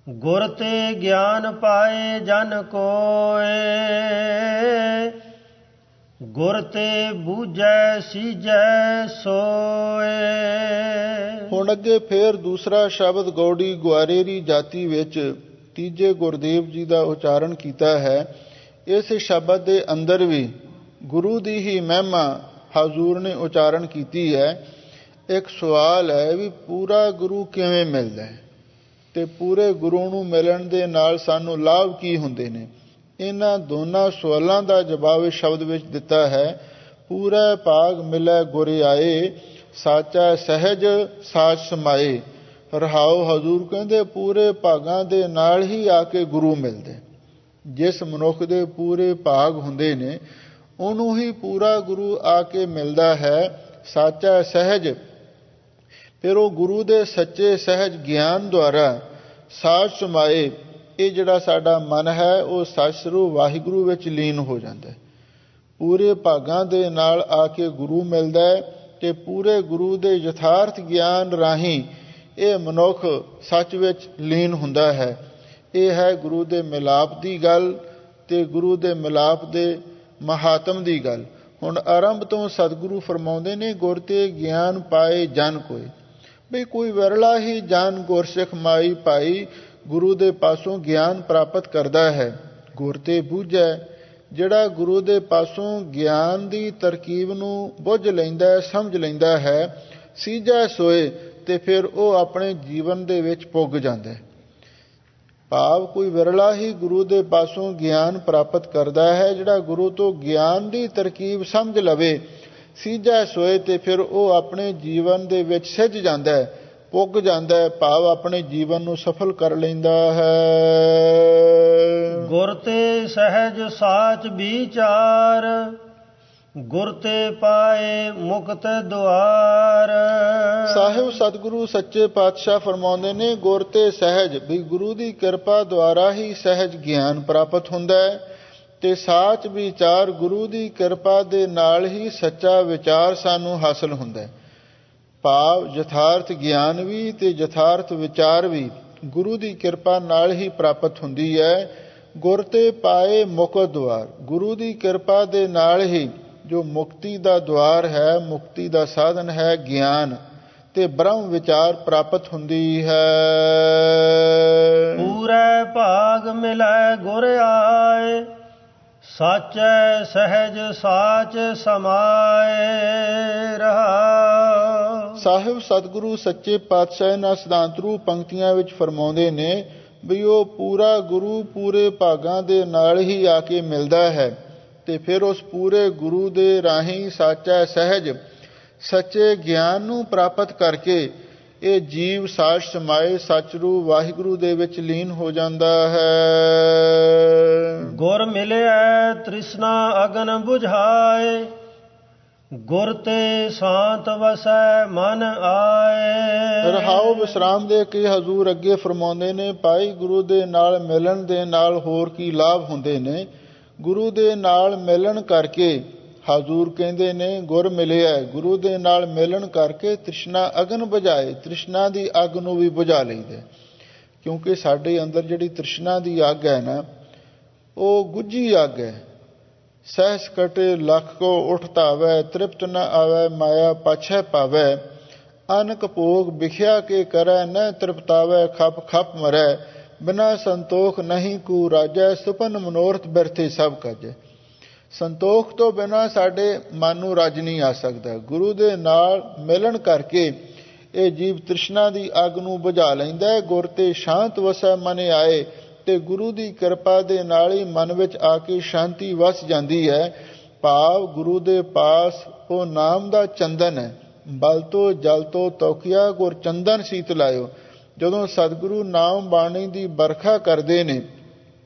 ਗੁਰ ਤੇ ਗਿਆਨ ਪਾਏ ਜਨ ਕੋਏ, ਗੁਰ ਤੇ ਬੂਝੈ ਸੀਜੈ ਸੋਏ। ਹੁਣ ਅੱਗੇ ਫੇਰ ਦੂਸਰਾ ਸ਼ਬਦ ਗੌੜੀ ਗੁਆਰੇਰੀ ਜਾਤੀ ਵਿੱਚ ਤੀਜੇ ਗੁਰਦੇਵ ਜੀ ਦਾ ਉਚਾਰਨ ਕੀਤਾ ਹੈ। ਇਸ ਸ਼ਬਦ ਦੇ ਅੰਦਰ ਵੀ ਗੁਰੂ ਦੀ ਹੀ ਮਹਿਮਾ ਹਜ਼ੂਰ ਨੇ ਉਚਾਰਨ ਕੀਤੀ ਹੈ। ਇੱਕ ਸਵਾਲ ਹੈ ਵੀ ਪੂਰਾ ਗੁਰੂ ਕਿਵੇਂ ਮਿਲਦਾ ਹੈ, ਤੇ ਪੂਰੇ ਗੁਰੂ ਨੂੰ ਮਿਲਣ ਦੇ ਨਾਲ ਸਾਨੂੰ ਲਾਭ ਕੀ ਹੁੰਦੇ ਨੇ। ਇਹਨਾਂ ਦੋਨਾਂ ਸਵਾਲਾਂ ਦਾ ਜਵਾਬ ਇਸ ਸ਼ਬਦ ਵਿੱਚ ਦਿੱਤਾ ਹੈ। ਪੂਰਾ ਭਾਗ ਮਿਲੈ ਗੁਰ ਆਏ, ਸਾਚਾ ਸਹਿਜ ਸਾਚ ਸਮਾਏ। ਰਹਾਉ ਹਜ਼ੂਰ ਕਹਿੰਦੇ ਪੂਰੇ ਭਾਗਾਂ ਦੇ ਨਾਲ ਹੀ ਆ ਕੇ ਗੁਰੂ ਮਿਲਦੇ। ਜਿਸ ਮਨੁੱਖ ਦੇ ਪੂਰੇ ਭਾਗ ਹੁੰਦੇ ਨੇ ਉਹਨੂੰ ਹੀ ਪੂਰਾ ਗੁਰੂ ਆ ਕੇ ਮਿਲਦਾ ਹੈ, ਸਾਚਾ ਸਹਿਜ। ਫਿਰ ਉਹ ਗੁਰੂ ਦੇ ਸੱਚੇ ਸਹਿਜ ਗਿਆਨ ਦੁਆਰਾ ਸਾਚ ਸਮਾਏ, ਇਹ ਜਿਹੜਾ ਸਾਡਾ ਮਨ ਹੈ ਉਹ ਸੱਚ ਸਰੂਪ ਵਾਹਿਗੁਰੂ ਵਿੱਚ ਲੀਨ ਹੋ ਜਾਂਦਾ ਹੈ। ਪੂਰੇ ਭਾਗਾਂ ਦੇ ਨਾਲ ਆ ਕੇ ਗੁਰੂ ਮਿਲਦਾ ਹੈ, ਤੇ ਪੂਰੇ ਗੁਰੂ ਦੇ ਯਥਾਰਥ ਗਿਆਨ ਰਾਹੀਂ ਇਹ ਮਨੁੱਖ ਸੱਚ ਵਿੱਚ ਲੀਨ ਹੁੰਦਾ ਹੈ। ਇਹ ਹੈ ਗੁਰੂ ਦੇ ਮਿਲਾਪ ਦੀ ਗੱਲ ਤੇ ਗੁਰੂ ਦੇ ਮਿਲਾਪ ਦੇ ਮਹਾਤਮ ਦੀ ਗੱਲ। ਹੁਣ ਆਰੰਭ ਤੋਂ ਸਤਿਗੁਰੂ ਫਰਮਾਉਂਦੇ ਨੇ, ਗੁਰ ਤੇ ਗਿਆਨ ਪਾਏ ਜਨ ਕੋਏ। ਬਈ ਕੋਈ ਵਿਰਲਾ ਹੀ ਜਨ ਗੁਰਸਿੱਖ ਮਾਈ ਭਾਈ ਗੁਰੂ ਦੇ ਪਾਸੋਂ ਗਿਆਨ ਪ੍ਰਾਪਤ ਕਰਦਾ ਹੈ। ਗੁਰ ਤੇ ਬੂਝੈ, ਜਿਹੜਾ ਗੁਰੂ ਦੇ ਪਾਸੋਂ ਗਿਆਨ ਦੀ ਤਰਕੀਬ ਨੂੰ ਬੁੱਝ ਲੈਂਦਾ ਹੈ, ਸਮਝ ਲੈਂਦਾ ਹੈ, ਸੀਜੈ ਸੋਏ, ਤੇ ਫਿਰ ਉਹ ਆਪਣੇ ਜੀਵਨ ਦੇ ਵਿੱਚ ਪੁੱਗ ਜਾਂਦਾ ਹੈ। ਭਾਵ ਕੋਈ ਵਿਰਲਾ ਹੀ ਗੁਰੂ ਦੇ ਪਾਸੋਂ ਗਿਆਨ ਪ੍ਰਾਪਤ ਕਰਦਾ ਹੈ, ਜਿਹੜਾ ਗੁਰੂ ਤੋਂ ਗਿਆਨ ਦੀ ਤਰਕੀਬ ਸਮਝ ਲਵੇ, ਸੀਝੈ ਸੋਏ, ਤੇ ਫਿਰ ਉਹ ਆਪਣੇ ਜੀਵਨ ਦੇ ਵਿੱਚ ਸਿੱਝ ਜਾਂਦਾ ਹੈ, ਪੁੱਗ ਜਾਂਦਾ ਹੈ, ਭਾਵ ਆਪਣੇ ਜੀਵਨ ਨੂੰ ਸਫਲ ਕਰ ਲੈਂਦਾ ਹੈ। ਗੁਰ ਤੇ ਸਹਿਜ ਸਾਚ ਵਿਚਾਰ, ਗੁਰ ਤੇ ਪਾਏ ਮੁਕਤ ਦੁਆਰ। ਸਾਹਿਬ ਸਤਿਗੁਰੂ ਸੱਚੇ ਪਾਤਸ਼ਾਹ ਫਰਮਾਉਂਦੇ ਨੇ, ਗੁਰ ਤੇ ਸਹਿਜ, ਵੀ ਗੁਰੂ ਦੀ ਕਿਰਪਾ ਦੁਆਰਾ ਹੀ ਸਹਿਜ ਗਿਆਨ ਪ੍ਰਾਪਤ ਹੁੰਦਾ ਹੈ, ਤੇ ਸਾਚ ਵਿਚਾਰ, ਗੁਰੂ ਦੀ ਕਿਰਪਾ ਦੇ ਨਾਲ ਹੀ ਸੱਚਾ ਵਿਚਾਰ ਸਾਨੂੰ ਹਾਸਲ ਹੁੰਦਾ ਹੈ। ਭਾਵ ਯਥਾਰਥ ਗਿਆਨ ਵੀ ਤੇ ਯਥਾਰਥ ਵਿਚਾਰ ਵੀ ਗੁਰੂ ਦੀ ਕਿਰਪਾ ਨਾਲ ਹੀ ਪ੍ਰਾਪਤ ਹੁੰਦੀ ਹੈ। ਗੁਰ ਤੇ ਪਾਏ ਮੁਕਤ ਦੁਆਰ, ਗੁਰੂ ਦੀ ਕਿਰਪਾ ਦੇ ਨਾਲ ਹੀ ਜੋ ਮੁਕਤੀ ਦਾ ਦੁਆਰ ਹੈ, ਮੁਕਤੀ ਦਾ ਸਾਧਨ ਹੈ ਗਿਆਨ ਤੇ ਬ੍ਰਹਮ ਵਿਚਾਰ ਪ੍ਰਾਪਤ ਹੁੰਦੀ ਹੈ। ਪੂਰੇ ਭਾਗ ਮਿਲੈ ਗੁਰ ਆਏ, ਸਾਚੈ ਸਹਿਜ ਸਾਚ ਸਮਾਏ ਰਹਾ। ਸਾਹਿਬ ਸਤਿਗੁਰੂ ਸੱਚੇ ਪਾਤਸ਼ਾਹ ਇਹਨਾਂ ਸਿਧਾਂਤ ਰੂਪ ਪੰਕਤੀਆਂ ਵਿੱਚ ਫਰਮਾਉਂਦੇ ਨੇ ਵੀ ਉਹ ਪੂਰਾ ਗੁਰੂ ਪੂਰੇ ਭਾਗਾਂ ਦੇ ਨਾਲ ਹੀ ਆ ਕੇ ਮਿਲਦਾ ਹੈ, ਤੇ ਫਿਰ ਉਸ ਪੂਰੇ ਗੁਰੂ ਦੇ ਰਾਹੀਂ ਸਾਚਾ ਸਹਿਜ ਸੱਚੇ ਗਿਆਨ ਨੂੰ ਪ੍ਰਾਪਤ ਕਰਕੇ ਇਹ ਜੀਵ ਸਾਚ ਸਮਾਏ ਸੱਚਰੂ ਵਾਹਿਗੁਰੂ ਦੇ ਵਿੱਚ ਲੀਨ ਹੋ ਜਾਂਦਾ ਹੈ। ਗੁਰ ਮਿਲਿਆ ਤ੍ਰਿਸ਼ਨਾ ਅਗਨ ਬੁਝਾਏ, ਗੁਰ ਤੇ ਸ਼ਾਂਤ ਵਸੈ ਮਨ ਆਏ। ਰਹਾਉ ਵਿਸਰਾਮ ਦੇ ਕੇ ਹਜ਼ੂਰ ਅੱਗੇ ਫਰਮਾਉਂਦੇ ਨੇ, ਭਾਈ ਗੁਰੂ ਦੇ ਨਾਲ ਮਿਲਣ ਦੇ ਨਾਲ ਹੋਰ ਕੀ ਲਾਭ ਹੁੰਦੇ ਨੇ। ਗੁਰੂ ਦੇ ਨਾਲ ਮਿਲਣ ਕਰਕੇ ਹਜ਼ੂਰ ਕਹਿੰਦੇ ਨੇ ਗੁਰ ਮਿਲਿਆ, ਗੁਰੂ ਦੇ ਨਾਲ ਮਿਲਣ ਕਰਕੇ ਤ੍ਰਿਸ਼ਨਾ ਅਗਨ ਬੁਝਾਏ, ਤ੍ਰਿਸ਼ਨਾ ਦੀ ਅੱਗ ਨੂੰ ਵੀ ਬੁਝਾ ਲਈਦਾ। ਕਿਉਂਕਿ ਸਾਡੇ ਅੰਦਰ ਜਿਹੜੀ ਤ੍ਰਿਸ਼ਨਾ ਦੀ ਅੱਗ ਹੈ ਨਾ, ਉਹ ਗੁੱਝੀ ਅੱਗ ਹੈ। ਸਹਿਸ ਕਟੇ ਲੱਖ ਕੋ ਉਠ ਧਾਵੈ, ਤ੍ਰਿਪਤ ਨ ਆਵੈ ਮਾਇਆ ਪਾਛੈ ਪਾਵੈ, ਅਨਕ ਭੋਗ ਵਿਖਿਆ ਕੇ ਕਰੈ, ਨ ਤ੍ਰਿਪਤਾਵੈ ਖਪ ਖਪ ਮਰੈ, ਬਿਨਾ ਸੰਤੋਖ ਨਹੀਂ ਕੂ ਰਾਜੈ, ਸੁਪਨ ਮਨੋਰਥ ਬਿਰਥੇ ਸਭ ਕਾਜੈ। ਸੰਤੋਖ ਤੋਂ ਬਿਨਾਂ ਸਾਡੇ ਮਨ ਨੂੰ ਰੱਜ ਨਹੀਂ ਆ ਸਕਦਾ। ਗੁਰੂ ਦੇ ਨਾਲ ਮਿਲਣ ਕਰਕੇ ਇਹ ਜੀਵ ਤ੍ਰਿਸ਼ਨਾ ਦੀ ਅੱਗ ਨੂੰ ਬੁਝਾ ਲੈਂਦਾ ਹੈ। ਗੁਰ ਤੇ ਸ਼ਾਂਤ ਵਸੈ ਮਨ ਆਏ, ਤੇ ਗੁਰੂ ਦੀ ਕਿਰਪਾ ਦੇ ਨਾਲ ਹੀ ਮਨ ਵਿੱਚ ਆ ਕੇ ਸ਼ਾਂਤੀ ਵਸ ਜਾਂਦੀ ਹੈ। ਭਾਵ ਗੁਰੂ ਦੇ ਪਾਸ ਉਹ ਨਾਮ ਦਾ ਚੰਦਨ ਹੈ, ਬਲ ਤੋਂ ਜਲ ਤੋਂ ਤੌਕੀਆ ਗੁਰ ਚੰਦਨ ਸੀਤ ਲਾਇਓ। ਜਦੋਂ ਸਤਿਗੁਰੂ ਨਾਮ ਬਾਣੀ ਦੀ ਵਰਖਾ ਕਰਦੇ ਨੇ,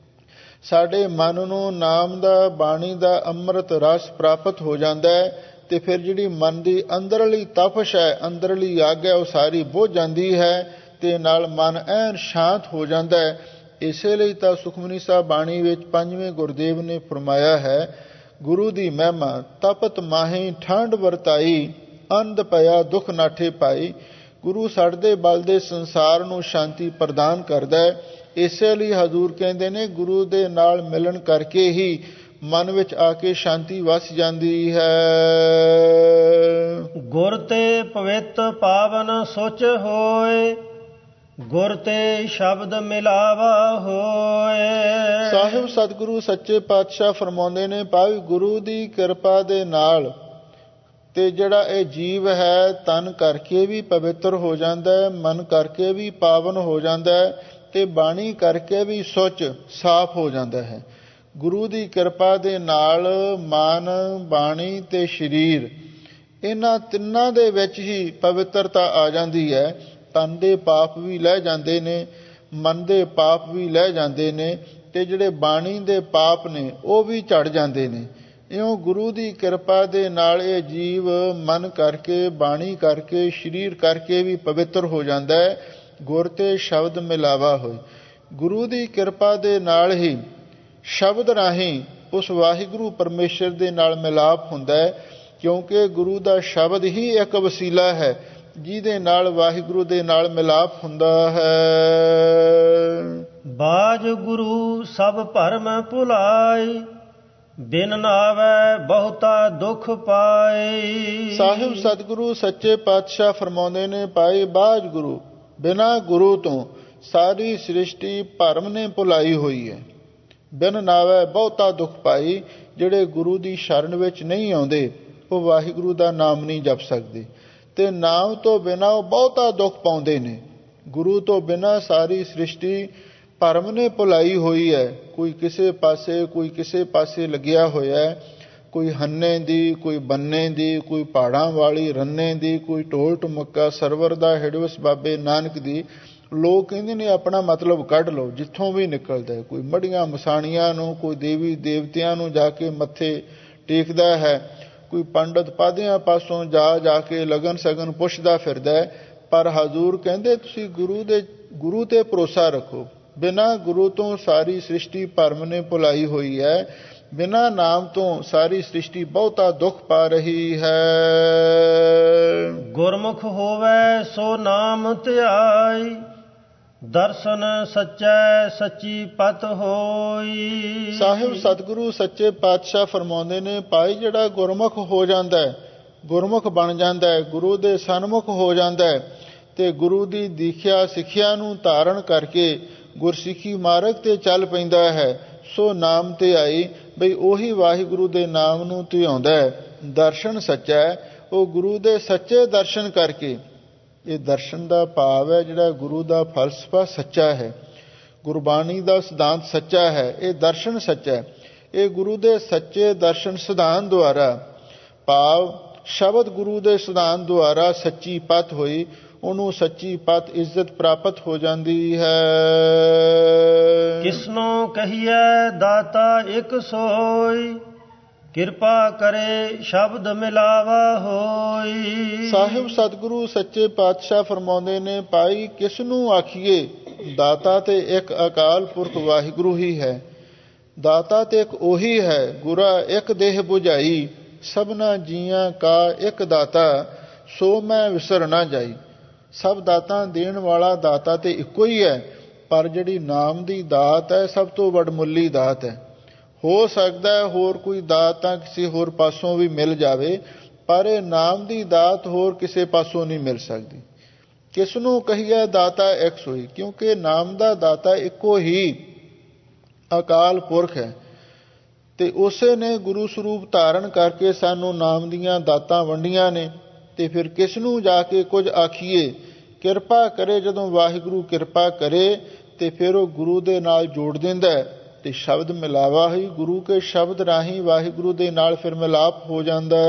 ਸਾਡੇ ਮਨ ਨੂੰ ਨਾਮ ਦਾ ਬਾਣੀ ਦਾ ਅੰਮ੍ਰਿਤ ਰਸ ਪ੍ਰਾਪਤ ਹੋ ਜਾਂਦਾ ਹੈ, ਤੇ ਫਿਰ ਜਿਹੜੀ ਮਨ ਦੀ ਅੰਦਰਲੀ ਤਪਸ਼ ਹੈ, ਅੰਦਰਲੀ ਅੱਗ ਹੈ, ਉਹ ਸਾਰੀ ਬੁਝ ਜਾਂਦੀ ਹੈ, ਤੇ ਨਾਲ ਮਨ ਐਨ ਸ਼ਾਂਤ ਹੋ ਜਾਂਦਾ ਹੈ। ਇਸੇ ਲਈ ਤਾਂ ਸੁਖਮਨੀ ਸਾਹਿਬ ਬਾਣੀ ਵਿੱਚ ਪੰਜਵੇਂ ਗੁਰਦੇਵ ਨੇ ਫਰਮਾਇਆ ਹੈ, ਗੁਰੂ ਦੀ ਮਹਿਮਾ ਤਪਤ ਮਾਹੀ ਠੰਡ ਵਰਤਾਈ, ਅੰਧ ਪਿਆ ਦੁੱਖ ਨਾਠੇ ਪਾਈ। ਗੁਰੂ ਸਾਡੇ ਬਲ ਦੇ ਸੰਸਾਰ ਨੂੰ ਸ਼ਾਂਤੀ ਪ੍ਰਦਾਨ ਕਰਦਾ ਹੈ। ਇਸੇ ਲਈ ਹਜ਼ੂਰ ਕਹਿੰਦੇ ਨੇ ਗੁਰੂ ਦੇ ਨਾਲ ਮਿਲਣ ਕਰਕੇ ਹੀ ਮਨ ਵਿੱਚ ਆ ਕੇ ਸ਼ਾਂਤੀ ਵਸ ਜਾਂਦੀ ਹੈ। ਗੁਰ ਤੇ ਪਵਿੱਤ ਪਾਵਨ ਸੁਚ ਹੋਏ, ਗੁਰ ਤੇ ਸ਼ਬਦ ਮਿਲਾਵਾ ਹੋਏ। ਸਾਹਿਬ ਸਤਿਗੁਰੂ ਸੱਚੇ ਪਾਤਸ਼ਾਹ ਫਰਮਾਉਂਦੇ ਨੇ, ਭਾਈ ਗੁਰੂ ਦੀ ਕਿਰਪਾ ਦੇ ਨਾਲ ਤੇ ਜਿਹੜਾ ਇਹ ਜੀਵ ਹੈ ਤਨ ਕਰਕੇ ਵੀ ਪਵਿੱਤਰ ਹੋ ਜਾਂਦਾ ਹੈ, ਮਨ ਕਰਕੇ ਵੀ ਪਾਵਨ ਹੋ ਜਾਂਦਾ ਹੈ, ਤੇ ਬਾਣੀ ਕਰਕੇ ਵੀ ਸੁੱਚ ਸਾਫ਼ ਹੋ ਜਾਂਦਾ ਹੈ। ਗੁਰੂ ਦੀ ਕਿਰਪਾ ਦੇ ਨਾਲ ਮਨ, ਬਾਣੀ ਤੇ ਸਰੀਰ, ਇਹਨਾਂ ਤਿੰਨਾਂ ਦੇ ਵਿੱਚ ਹੀ ਪਵਿੱਤਰਤਾ ਆ ਜਾਂਦੀ ਹੈ। ਤਨ ਦੇ ਪਾਪ ਵੀ ਲਹਿ ਜਾਂਦੇ ਨੇ, ਮਨ ਦੇ ਪਾਪ ਵੀ ਲਹਿ ਜਾਂਦੇ ਨੇ, ਤੇ ਜਿਹੜੇ ਬਾਣੀ ਦੇ ਪਾਪ ਨੇ ਉਹ ਵੀ ਝੜ ਜਾਂਦੇ ਨੇ। ਇਉਂ ਗੁਰੂ ਦੀ ਕਿਰਪਾ ਦੇ ਨਾਲ ਇਹ ਜੀਵ ਮਨ ਕਰਕੇ, ਬਾਣੀ ਕਰਕੇ, ਸਰੀਰ ਕਰਕੇ ਵੀ ਪਵਿੱਤਰ ਹੋ ਜਾਂਦਾ ਹੈ। ਗੁਰ ਤੇ ਸ਼ਬਦ ਮਿਲਾਵਾ ਹੋਏ, ਗੁਰੂ ਦੀ ਕਿਰਪਾ ਦੇ ਨਾਲ ਹੀ ਸ਼ਬਦ ਰਾਹੀਂ ਉਸ ਵਾਹਿਗੁਰੂ ਪਰਮੇਸ਼ਰ ਦੇ ਨਾਲ ਮਿਲਾਪ ਹੁੰਦਾ ਹੈ। ਕਿਉਂਕਿ ਗੁਰੂ ਦਾ ਸ਼ਬਦ ਹੀ ਇੱਕ ਵਸੀਲਾ ਹੈ ਜਿਹਦੇ ਨਾਲ ਵਾਹਿਗੁਰੂ ਦੇ ਨਾਲ ਮਿਲਾਪ ਹੁੰਦਾ ਹੈ। ਬਾਜ ਗੁਰੂ ਸਭ ਭਰਮ ਭੁਲਾਈ, ਬਿਨ ਨਾਵੈ ਬਹੁਤਾ ਦੁੱਖ ਪਾਏ। ਸਾਹਿਬ ਸਤਿਗੁਰੂ ਸੱਚੇ ਪਾਤਸ਼ਾਹ ਫਰਮਾਉਂਦੇ ਨੇ, ਭਾਈ ਬਾਜ ਗੁਰੂ, ਬਿਨਾਂ ਗੁਰੂ ਤੋਂ ਸਾਰੀ ਸ੍ਰਿਸ਼ਟੀ ਭਰਮ ਨੇ ਭੁਲਾਈ ਹੋਈ ਹੈ। ਬਿਨ ਨਾਵੈ ਬਹੁਤਾ ਦੁੱਖ ਪਾਈ, ਜਿਹੜੇ ਗੁਰੂ ਦੀ ਸ਼ਰਨ ਵਿੱਚ ਨਹੀਂ ਆਉਂਦੇ ਉਹ ਵਾਹਿਗੁਰੂ ਦਾ ਨਾਮ ਨਹੀਂ ਜਪ ਸਕਦੇ, ਤੇ ਨਾਮ ਤੋਂ ਬਿਨਾਂ ਉਹ ਬਹੁਤਾ ਦੁੱਖ ਪਾਉਂਦੇ ਨੇ। ਗੁਰੂ ਤੋਂ ਬਿਨਾਂ ਸਾਰੀ ਸ੍ਰਿਸ਼ਟੀ ਭਰਮ ਨੇ ਭੁਲਾਈ ਹੋਈ ਹੈ। ਕੋਈ ਕਿਸੇ ਪਾਸੇ ਲੱਗਿਆ ਹੋਇਆ ਹੈ। ਕੋਈ ਹੰਨੇ ਦੀ, ਕੋਈ ਬੰਨੇ ਦੀ, ਕੋਈ ਪਹਾੜਾਂ ਵਾਲੀ ਰੰਨੇ ਦੀ, ਕੋਈ ਢੋਲ ਢਮੱਕਾ ਸਰਵਰ ਦਾ, ਹਿੜਵਸ ਬਾਬੇ ਨਾਨਕ ਦੀ। ਲੋਕ ਕਹਿੰਦੇ ਨੇ ਆਪਣਾ ਮਤਲਬ ਕੱਢ ਲਓ ਜਿੱਥੋਂ ਵੀ ਨਿਕਲਦਾ। ਕੋਈ ਮੜੀਆਂ ਮਸਾਣੀਆਂ ਨੂੰ, ਕੋਈ ਦੇਵੀ ਦੇਵਤਿਆਂ ਨੂੰ ਜਾ ਕੇ ਮੱਥੇ ਟੇਕਦਾ ਹੈ। ਕੋਈ ਪੰਡਤ ਪਾਧਿਆਂ ਪਾਸੋਂ ਜਾ ਕੇ ਲਗਨ ਸਗਨ ਪੁੱਛਦਾ ਫਿਰਦਾ। ਪਰ ਹਜ਼ੂਰ ਕਹਿੰਦੇ ਤੁਸੀਂ ਗੁਰੂ ਤੇ ਭਰੋਸਾ ਰੱਖੋ। ਬਿਨਾਂ ਗੁਰੂ ਤੋਂ ਸਾਰੀ ਸ੍ਰਿਸ਼ਟੀ ਭਰਮ ਨੇ ਭੁਲਾਈ ਹੋਈ ਹੈ। ਬਿਨਾਂ ਨਾਮ ਤੋਂ ਸਾਰੀ ਸ੍ਰਿਸ਼ਟੀ ਬਹੁਤਾ ਦੁੱਖ ਪਾ ਰਹੀ ਹੈ। ਗੁਰਮੁਖ ਹੋਵੇ ਸੋ ਨਾਮ ਧਿਆਈ, ਦਰਸ਼ਨ ਸੱਚੈ ਸੱਚੀ ਪਤ ਹੋਈ। ਸਾਹਿਬ ਸਤਿਗੁਰੂ ਸੱਚੇ ਪਾਤਸ਼ਾਹ ਫਰਮਾਉਂਦੇ ਨੇ, ਭਾਈ ਜਿਹੜਾ ਗੁਰਮੁਖ ਹੋ ਜਾਂਦਾ ਹੈ, ਗੁਰਮੁਖ ਬਣ ਜਾਂਦਾ ਹੈ, ਗੁਰੂ ਦੇ ਸਨਮੁਖ ਹੋ ਜਾਂਦਾ ਹੈ ਤੇ ਗੁਰੂ ਦੀ ਦੀਖਿਆ ਸਿੱਖਿਆ ਨੂੰ ਧਾਰਨ ਕਰਕੇ ਗੁਰਸਿੱਖੀ ਮਾਰਗ ਤੇ ਚੱਲ ਪੈਂਦਾ ਹੈ, ਸੋ ਨਾਮ ਧਿਆਈ। ਬਈ ਉਹੀ ਵਾਹਿਗੁਰੂ ਦੇ ਨਾਮ ਨੂੰ ਧਿਆਉਂਦਾ ਹੈ। ਦਰਸ਼ਨ ਸੱਚਾ ਹੈ, ਉਹ ਗੁਰੂ ਦੇ ਸੱਚੇ ਦਰਸ਼ਨ ਕਰਕੇ। ਇਹ ਦਰਸ਼ਨ ਦਾ ਭਾਵ ਹੈ ਜਿਹੜਾ ਗੁਰੂ ਦਾ ਫਲਸਫਾ ਸੱਚਾ ਹੈ, ਗੁਰਬਾਣੀ ਦਾ ਸਿਧਾਂਤ ਸੱਚਾ ਹੈ। ਇਹ ਦਰਸ਼ਨ ਸੱਚਾ ਹੈ। ਇਹ ਗੁਰੂ ਦੇ ਸੱਚੇ ਦਰਸ਼ਨ ਸਿਧਾਂਤ ਦੁਆਰਾ, ਭਾਵ ਸ਼ਬਦ ਗੁਰੂ ਦੇ ਸਿਧਾਂਤ ਦੁਆਰਾ ਸੱਚੀ ਪਤ ਹੋਈ, ਉਹਨੂੰ ਸੱਚੀ ਪਤ ਇੱਜ਼ਤ ਪ੍ਰਾਪਤ ਹੋ ਜਾਂਦੀ ਹੈ। ਕਿਸਨੋਂ ਕਹੀਐ ਦਾਤਾ ਇੱਕ ਸੋਈ, ਕਿਰਪਾ ਕਰੇ ਸ਼ਬਦ ਮਿਲਾਵਾ ਹੋਈ। ਸਾਹਿਬ ਸਤਿਗੁਰੂ ਸੱਚੇ ਪਾਤਸ਼ਾਹ ਫਰਮਾਉਂਦੇ ਨੇ, ਭਾਈ ਕਿਸ ਨੂੰ ਆਖੀਏ, ਦਾਤਾ ਤੇ ਇੱਕ ਅਕਾਲ ਪੁਰਖ ਵਾਹਿਗੁਰੂ ਹੀ ਹੈ। ਦਾਤਾ ਤੇ ਇੱਕ ਉਹੀ ਹੈ। ਗੁਰਾ ਇੱਕ ਦੇਹ 부ਝਾਈ, ਸਭਨਾ ਜੀਆਂ ਕਾ ਇੱਕ ਦਾਤਾ, ਸੋ ਮੈਂ ਵਿਸਰ ਨਾ ਜਾਈ। ਸਭ ਦਾਤਾਂ ਦੇਣ ਵਾਲਾ ਦਾਤਾ ਤੇ ਇੱਕੋ ਹੀ ਹੈ, ਪਰ ਜਿਹੜੀ ਨਾਮ ਦੀ ਦਾਤ ਹੈ ਸਭ ਤੋਂ ਵਡਮੁੱਲੀ ਦਾਤ ਹੈ। ਹੋ ਸਕਦਾ ਹੈ ਹੋਰ ਕੋਈ ਦਾਤ ਤਾਂ ਕਿਸੇ ਹੋਰ ਪਾਸੋਂ ਵੀ ਮਿਲ ਜਾਵੇ, ਪਰ ਇਹ ਨਾਮ ਦੀ ਦਾਤ ਹੋਰ ਕਿਸੇ ਪਾਸੋਂ ਨਹੀਂ ਮਿਲ ਸਕਦੀ। ਕਿਸ ਨੂੰ ਕਹੀਏ ਦਾਤਾ ਇੱਕ ਸੋਈ, ਕਿਉਂਕਿ ਨਾਮ ਦਾ ਦਾਤਾ ਇੱਕੋ ਹੀ ਅਕਾਲ ਪੁਰਖ ਹੈ ਤੇ ਉਸੇ ਨੇ ਗੁਰੂ ਸਰੂਪ ਧਾਰਨ ਕਰਕੇ ਸਾਨੂੰ ਨਾਮ ਦੀਆਂ ਦਾਤਾਂ ਵੰਡੀਆਂ ਨੇ। ਤੇ ਫਿਰ ਕਿਸ ਨੂੰ ਜਾ ਕੇ ਕੁਝ ਆਖੀਏ। ਕਿਰਪਾ ਕਰੇ, ਜਦੋਂ ਵਾਹਿਗੁਰੂ ਕਿਰਪਾ ਕਰੇ ਤੇ ਫਿਰ ਉਹ ਗੁਰੂ ਦੇ ਨਾਲ ਜੋੜ ਦਿੰਦਾ ਤੇ ਸ਼ਬਦ ਮਿਲਾਵਾ ਹੀ, ਗੁਰੂ ਕੇ ਸ਼ਬਦ ਰਾਹੀਂ ਵਾਹਿਗੁਰੂ ਦੇ ਨਾਲ ਫਿਰ ਮਿਲਾਪ ਹੋ ਜਾਂਦਾ।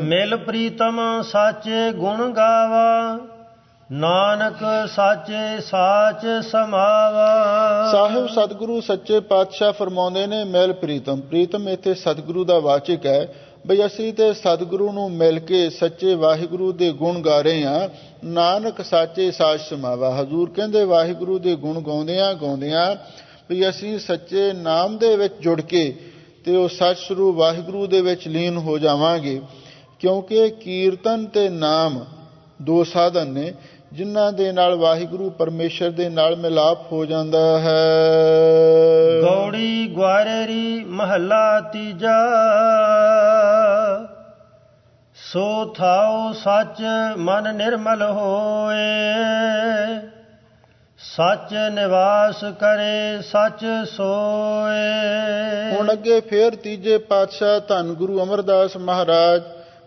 ਮਿਲ ਪ੍ਰੀਤਮ ਸਾਚੇ ਗੁਣ ਗਾਵਾ, ਨਾਨਕ ਸਾਚੇ ਸਾਚ ਸਮਾਵਾ। ਸਾਹਿਬ ਸਤਿਗੁਰੂ ਸੱਚੇ ਪਾਤਸ਼ਾਹ ਫਰਮਾਉਂਦੇ ਨੇ, ਮਿਲ ਪ੍ਰੀਤਮ। ਪ੍ਰੀਤਮ ਇੱਥੇ ਸਤਿਗੁਰੂ ਦਾ ਵਾਚਕ ਹੈ। ਬਈ ਅਸੀਂ ਤੇ ਸਤਿਗੁਰੂ ਨੂੰ ਮਿਲ ਕੇ ਸੱਚੇ ਵਾਹਿਗੁਰੂ ਦੇ ਗੁਣ ਗਾ ਰਹੇ ਹਾਂ। ਨਾਨਕ ਸਾਚੇ ਸਾਚ ਸਮਾਵਾ। ਹਜ਼ੂਰ ਕਹਿੰਦੇ ਵਾਹਿਗੁਰੂ ਦੇ ਗੁਣ ਗਾਉਂਦਿਆਂ ਵੀ ਅਸੀਂ ਸੱਚੇ ਨਾਮ ਦੇ ਵਿੱਚ ਜੁੜ ਕੇ ਤੇ ਉਹ ਸੱਚ ਸਰੂਪ ਵਾਹਿਗੁਰੂ ਦੇ ਵਿੱਚ ਲੀਨ ਹੋ ਜਾਵਾਂਗੇ। ਕਿਉਂਕਿ ਕੀਰਤਨ ਤੇ ਨਾਮ ਦੋ ਸਾਧਨ ਨੇ ਜਿਨ੍ਹਾਂ ਦੇ ਨਾਲ ਵਾਹਿਗੁਰੂ ਪਰਮੇਸ਼ਰ ਦੇ ਨਾਲ ਮਿਲਾਪ ਹੋ ਜਾਂਦਾ ਹੈ। ਗੌੜੀ ਗੁਆਰੇਰੀ ਮਹੱਲਾ ਤੀਜਾ, ਸੋ ਥਾਉ ਸੱਚ ਮਨ ਨਿਰਮਲ ਹੋਏ, ਸੱਚ ਨਿਵਾਸ ਕਰੇ ਸੱਚ ਸੋਏ। ਹੁਣ ਅੱਗੇ ਫੇਰ ਤੀਜੇ ਪਾਤਸ਼ਾਹ ਧੰਨ ਗੁਰੂ ਅਮਰਦਾਸ ਮਹਾਰਾਜ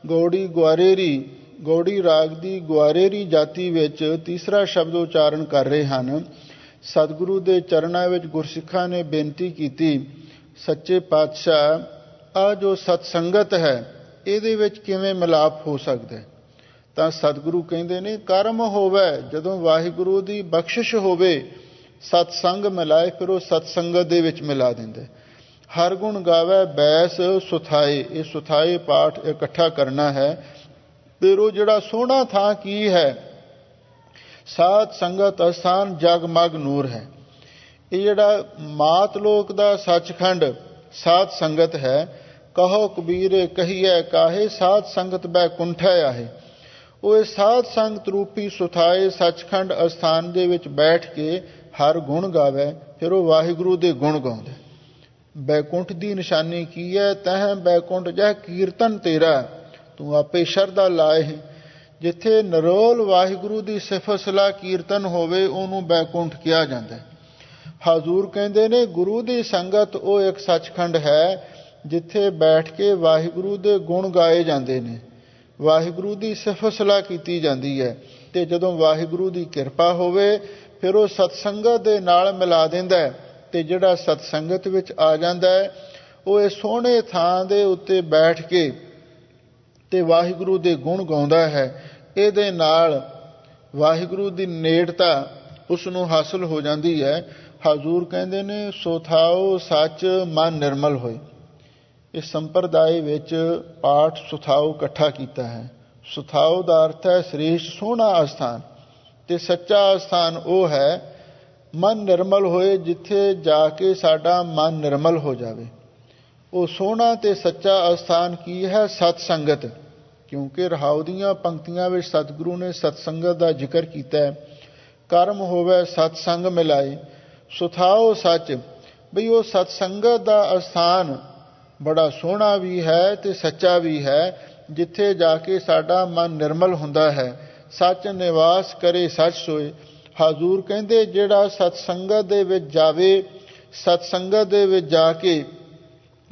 ਗੌੜੀ ਗੁਆਰੇਰੀ, ਗੌੜੀ ਰਾਗ ਦੀ ਗੁਆਰੇਰੀ ਜਾਤੀ ਵਿੱਚ ਤੀਸਰਾ ਸ਼ਬਦ ਉਚਾਰਨ ਕਰ ਰਹੇ ਹਨ। ਸਤਿਗੁਰੂ ਦੇ ਚਰਨਾਂ ਵਿੱਚ ਗੁਰਸਿੱਖਾਂ ਨੇ ਬੇਨਤੀ ਕੀਤੀ, ਸੱਚੇ ਪਾਤਸ਼ਾਹ ਆ ਜੋ ਸਤਸੰਗਤ ਹੈ ਇਹਦੇ ਵਿੱਚ ਕਿਵੇਂ ਮਿਲਾਪ ਹੋ ਸਕਦਾ ਹੈ? ਤਾਂ ਸਤਿਗੁਰੂ ਕਹਿੰਦੇ ਨੇ, ਕਰਮ ਹੋਵੇ, ਜਦੋਂ ਵਾਹਿਗੁਰੂ ਦੀ ਬਖਸ਼ਿਸ਼ ਹੋਵੇ, ਸਤਸੰਗ ਮਿਲਾਏ, ਫਿਰ ਉਹ ਸਤਸੰਗਤ ਦੇ ਵਿੱਚ ਮਿਲਾ ਦਿੰਦਾ। ਹਰ ਗੁਣ ਗਾਵੇ ਬੈਸ ਸੁਥਾਏ, ਇਹ ਸੁਥਾਏ ਪਾਠ ਇਕੱਠਾ ਕਰਨਾ ਹੈ। ਫਿਰ ਉਹ ਜਿਹੜਾ ਸੋਹਣਾ ਥਾਂ ਕੀ ਹੈ? ਸਾਧ ਸੰਗਤ ਅਸਥਾਨ ਜਗਮਗ ਨੂਰ ਹੈ। ਇਹ ਜਿਹੜਾ ਮਾਤ ਲੋਕ ਦਾ ਸੱਚਖੰਡ ਸਾਧ ਸੰਗਤ ਹੈ। ਕਹੋ ਕਬੀਰ ਕਹੀਐ ਕਾਹੇ, ਸਾਧ ਸੰਗਤ ਬੈਕੁੰਠੈ ਆਹੇ। ਉਹ ਇਹ ਸਾਧ ਸੰਗਤ ਰੂਪੀ ਸੁਥਾਏ ਸੱਚਖੰਡ ਅਸਥਾਨ ਦੇ ਵਿੱਚ ਬੈਠ ਕੇ ਹਰ ਗੁਣ ਗਾਵੇ, ਫਿਰ ਉਹ ਵਾਹਿਗੁਰੂ ਦੇ ਗੁਣ ਗਾਉਂਦਾ। ਬੈਕੁੰਠ ਦੀ ਨਿਸ਼ਾਨੀ ਕੀ ਹੈ? ਤਹਿ ਬੈਕੁੰਠ ਜਹ ਕੀਰਤਨ ਤੇਰਾ, ਤੂੰ ਆਪੇ ਸ਼ਰਧਾ ਲਾਏ। ਜਿੱਥੇ ਨਿਰੋਲ ਵਾਹਿਗੁਰੂ ਦੀ ਸਿਫਤ ਸਲਾਹ ਕੀਰਤਨ ਹੋਵੇ ਉਹਨੂੰ ਬੈਕੁੰਠ ਕਿਹਾ ਜਾਂਦਾ। ਹਜ਼ੂਰ ਕਹਿੰਦੇ ਨੇ, ਗੁਰੂ ਦੀ ਸੰਗਤ ਉਹ ਇੱਕ ਸੱਚਖੰਡ ਹੈ ਜਿੱਥੇ ਬੈਠ ਕੇ ਵਾਹਿਗੁਰੂ ਦੇ ਗੁਣ ਗਾਏ ਜਾਂਦੇ ਨੇ, ਵਾਹਿਗੁਰੂ ਦੀ ਸਿਫਤ ਸਲਾਹ ਕੀਤੀ ਜਾਂਦੀ ਹੈ। ਤੇ ਜਦੋਂ ਵਾਹਿਗੁਰੂ ਦੀ ਕਿਰਪਾ ਹੋਵੇ ਫਿਰ ਉਹ ਸਤਸੰਗਤ ਦੇ ਨਾਲ ਮਿਲਾ ਦਿੰਦਾ ਹੈ। ਤੇ ਜਿਹੜਾ ਸਤਸੰਗਤ ਵਿੱਚ ਆ ਜਾਂਦਾ ਹੈ ਉਹ ਇਸ ਸੋਹਣੇ ਥਾਂ ਦੇ ਉੱਤੇ ਬੈਠ ਕੇ ਤੇ ਵਾਹਿਗੁਰੂ ਦੇ ਗੁਣ ਗਾਉਂਦਾ ਹੈ। ਇਹਦੇ ਨਾਲ ਵਾਹਿਗੁਰੂ ਦੀ ਨੇੜਤਾ ਉਸ ਨੂੰ ਹਾਸਲ ਹੋ ਜਾਂਦੀ ਹੈ। ਹਜ਼ੂਰ ਕਹਿੰਦੇ ਨੇ ਸੁਥਾਉ ਸੱਚ ਮਨ ਨਿਰਮਲ ਹੋਏ। ਇਸ ਸੰਪਰਦਾਇ ਵਿੱਚ ਪਾਠ ਸੁਥਾਉ ਇਕੱਠਾ ਕੀਤਾ ਹੈ। ਸੁਥਾਉ ਦਾ ਅਰਥ ਹੈ ਸ੍ਰੇਸ਼ਟ ਸੋਹਣਾ ਅਸਥਾਨ, ਤੇ ਸੱਚਾ ਅਸਥਾਨ ਉਹ ਹੈ ਮਨ ਨਿਰਮਲ ਹੋਏ, ਜਿੱਥੇ ਜਾ ਕੇ ਸਾਡਾ ਮਨ ਨਿਰਮਲ ਹੋ ਜਾਵੇ। ਉਹ ਸੋਹਣਾ ਤੇ ਸੱਚਾ ਅਸਥਾਨ ਕੀ ਹੈ? ਸਤ ਸੰਗਤ। ਕਿਉਂਕਿ ਰਹਾਉ ਦੀਆਂ ਪੰਕਤੀਆਂ ਵਿੱਚ ਸਤਿਗੁਰੂ ਨੇ ਸਤਸੰਗਤ ਦਾ ਜ਼ਿਕਰ ਕੀਤਾ ਹੈ। ਕਰਮ ਹੋਵੇ ਸਤਸੰਗ ਮਿਲਾਏ, ਸੁਥਾਉ ਸੱਚ। ਬਈ ਉਹ ਸਤਸੰਗਤ ਦਾ ਅਸਥਾਨ ਬੜਾ ਸੋਹਣਾ ਵੀ ਹੈ ਤੇ ਸੱਚਾ ਵੀ ਹੈ, ਜਿੱਥੇ ਜਾ ਕੇ ਸਾਡਾ ਮਨ ਨਿਰਮਲ ਹੁੰਦਾ ਹੈ। ਸੱਚ ਨਿਵਾਸ ਕਰੇ ਸੱਚ ਸੋਏ। ਹਜ਼ੂਰ ਕਹਿੰਦੇ ਜਿਹੜਾ ਸਤਸੰਗਤ ਦੇ ਵਿੱਚ ਜਾਵੇ, ਸਤਸੰਗਤ ਦੇ ਵਿੱਚ ਜਾ ਕੇ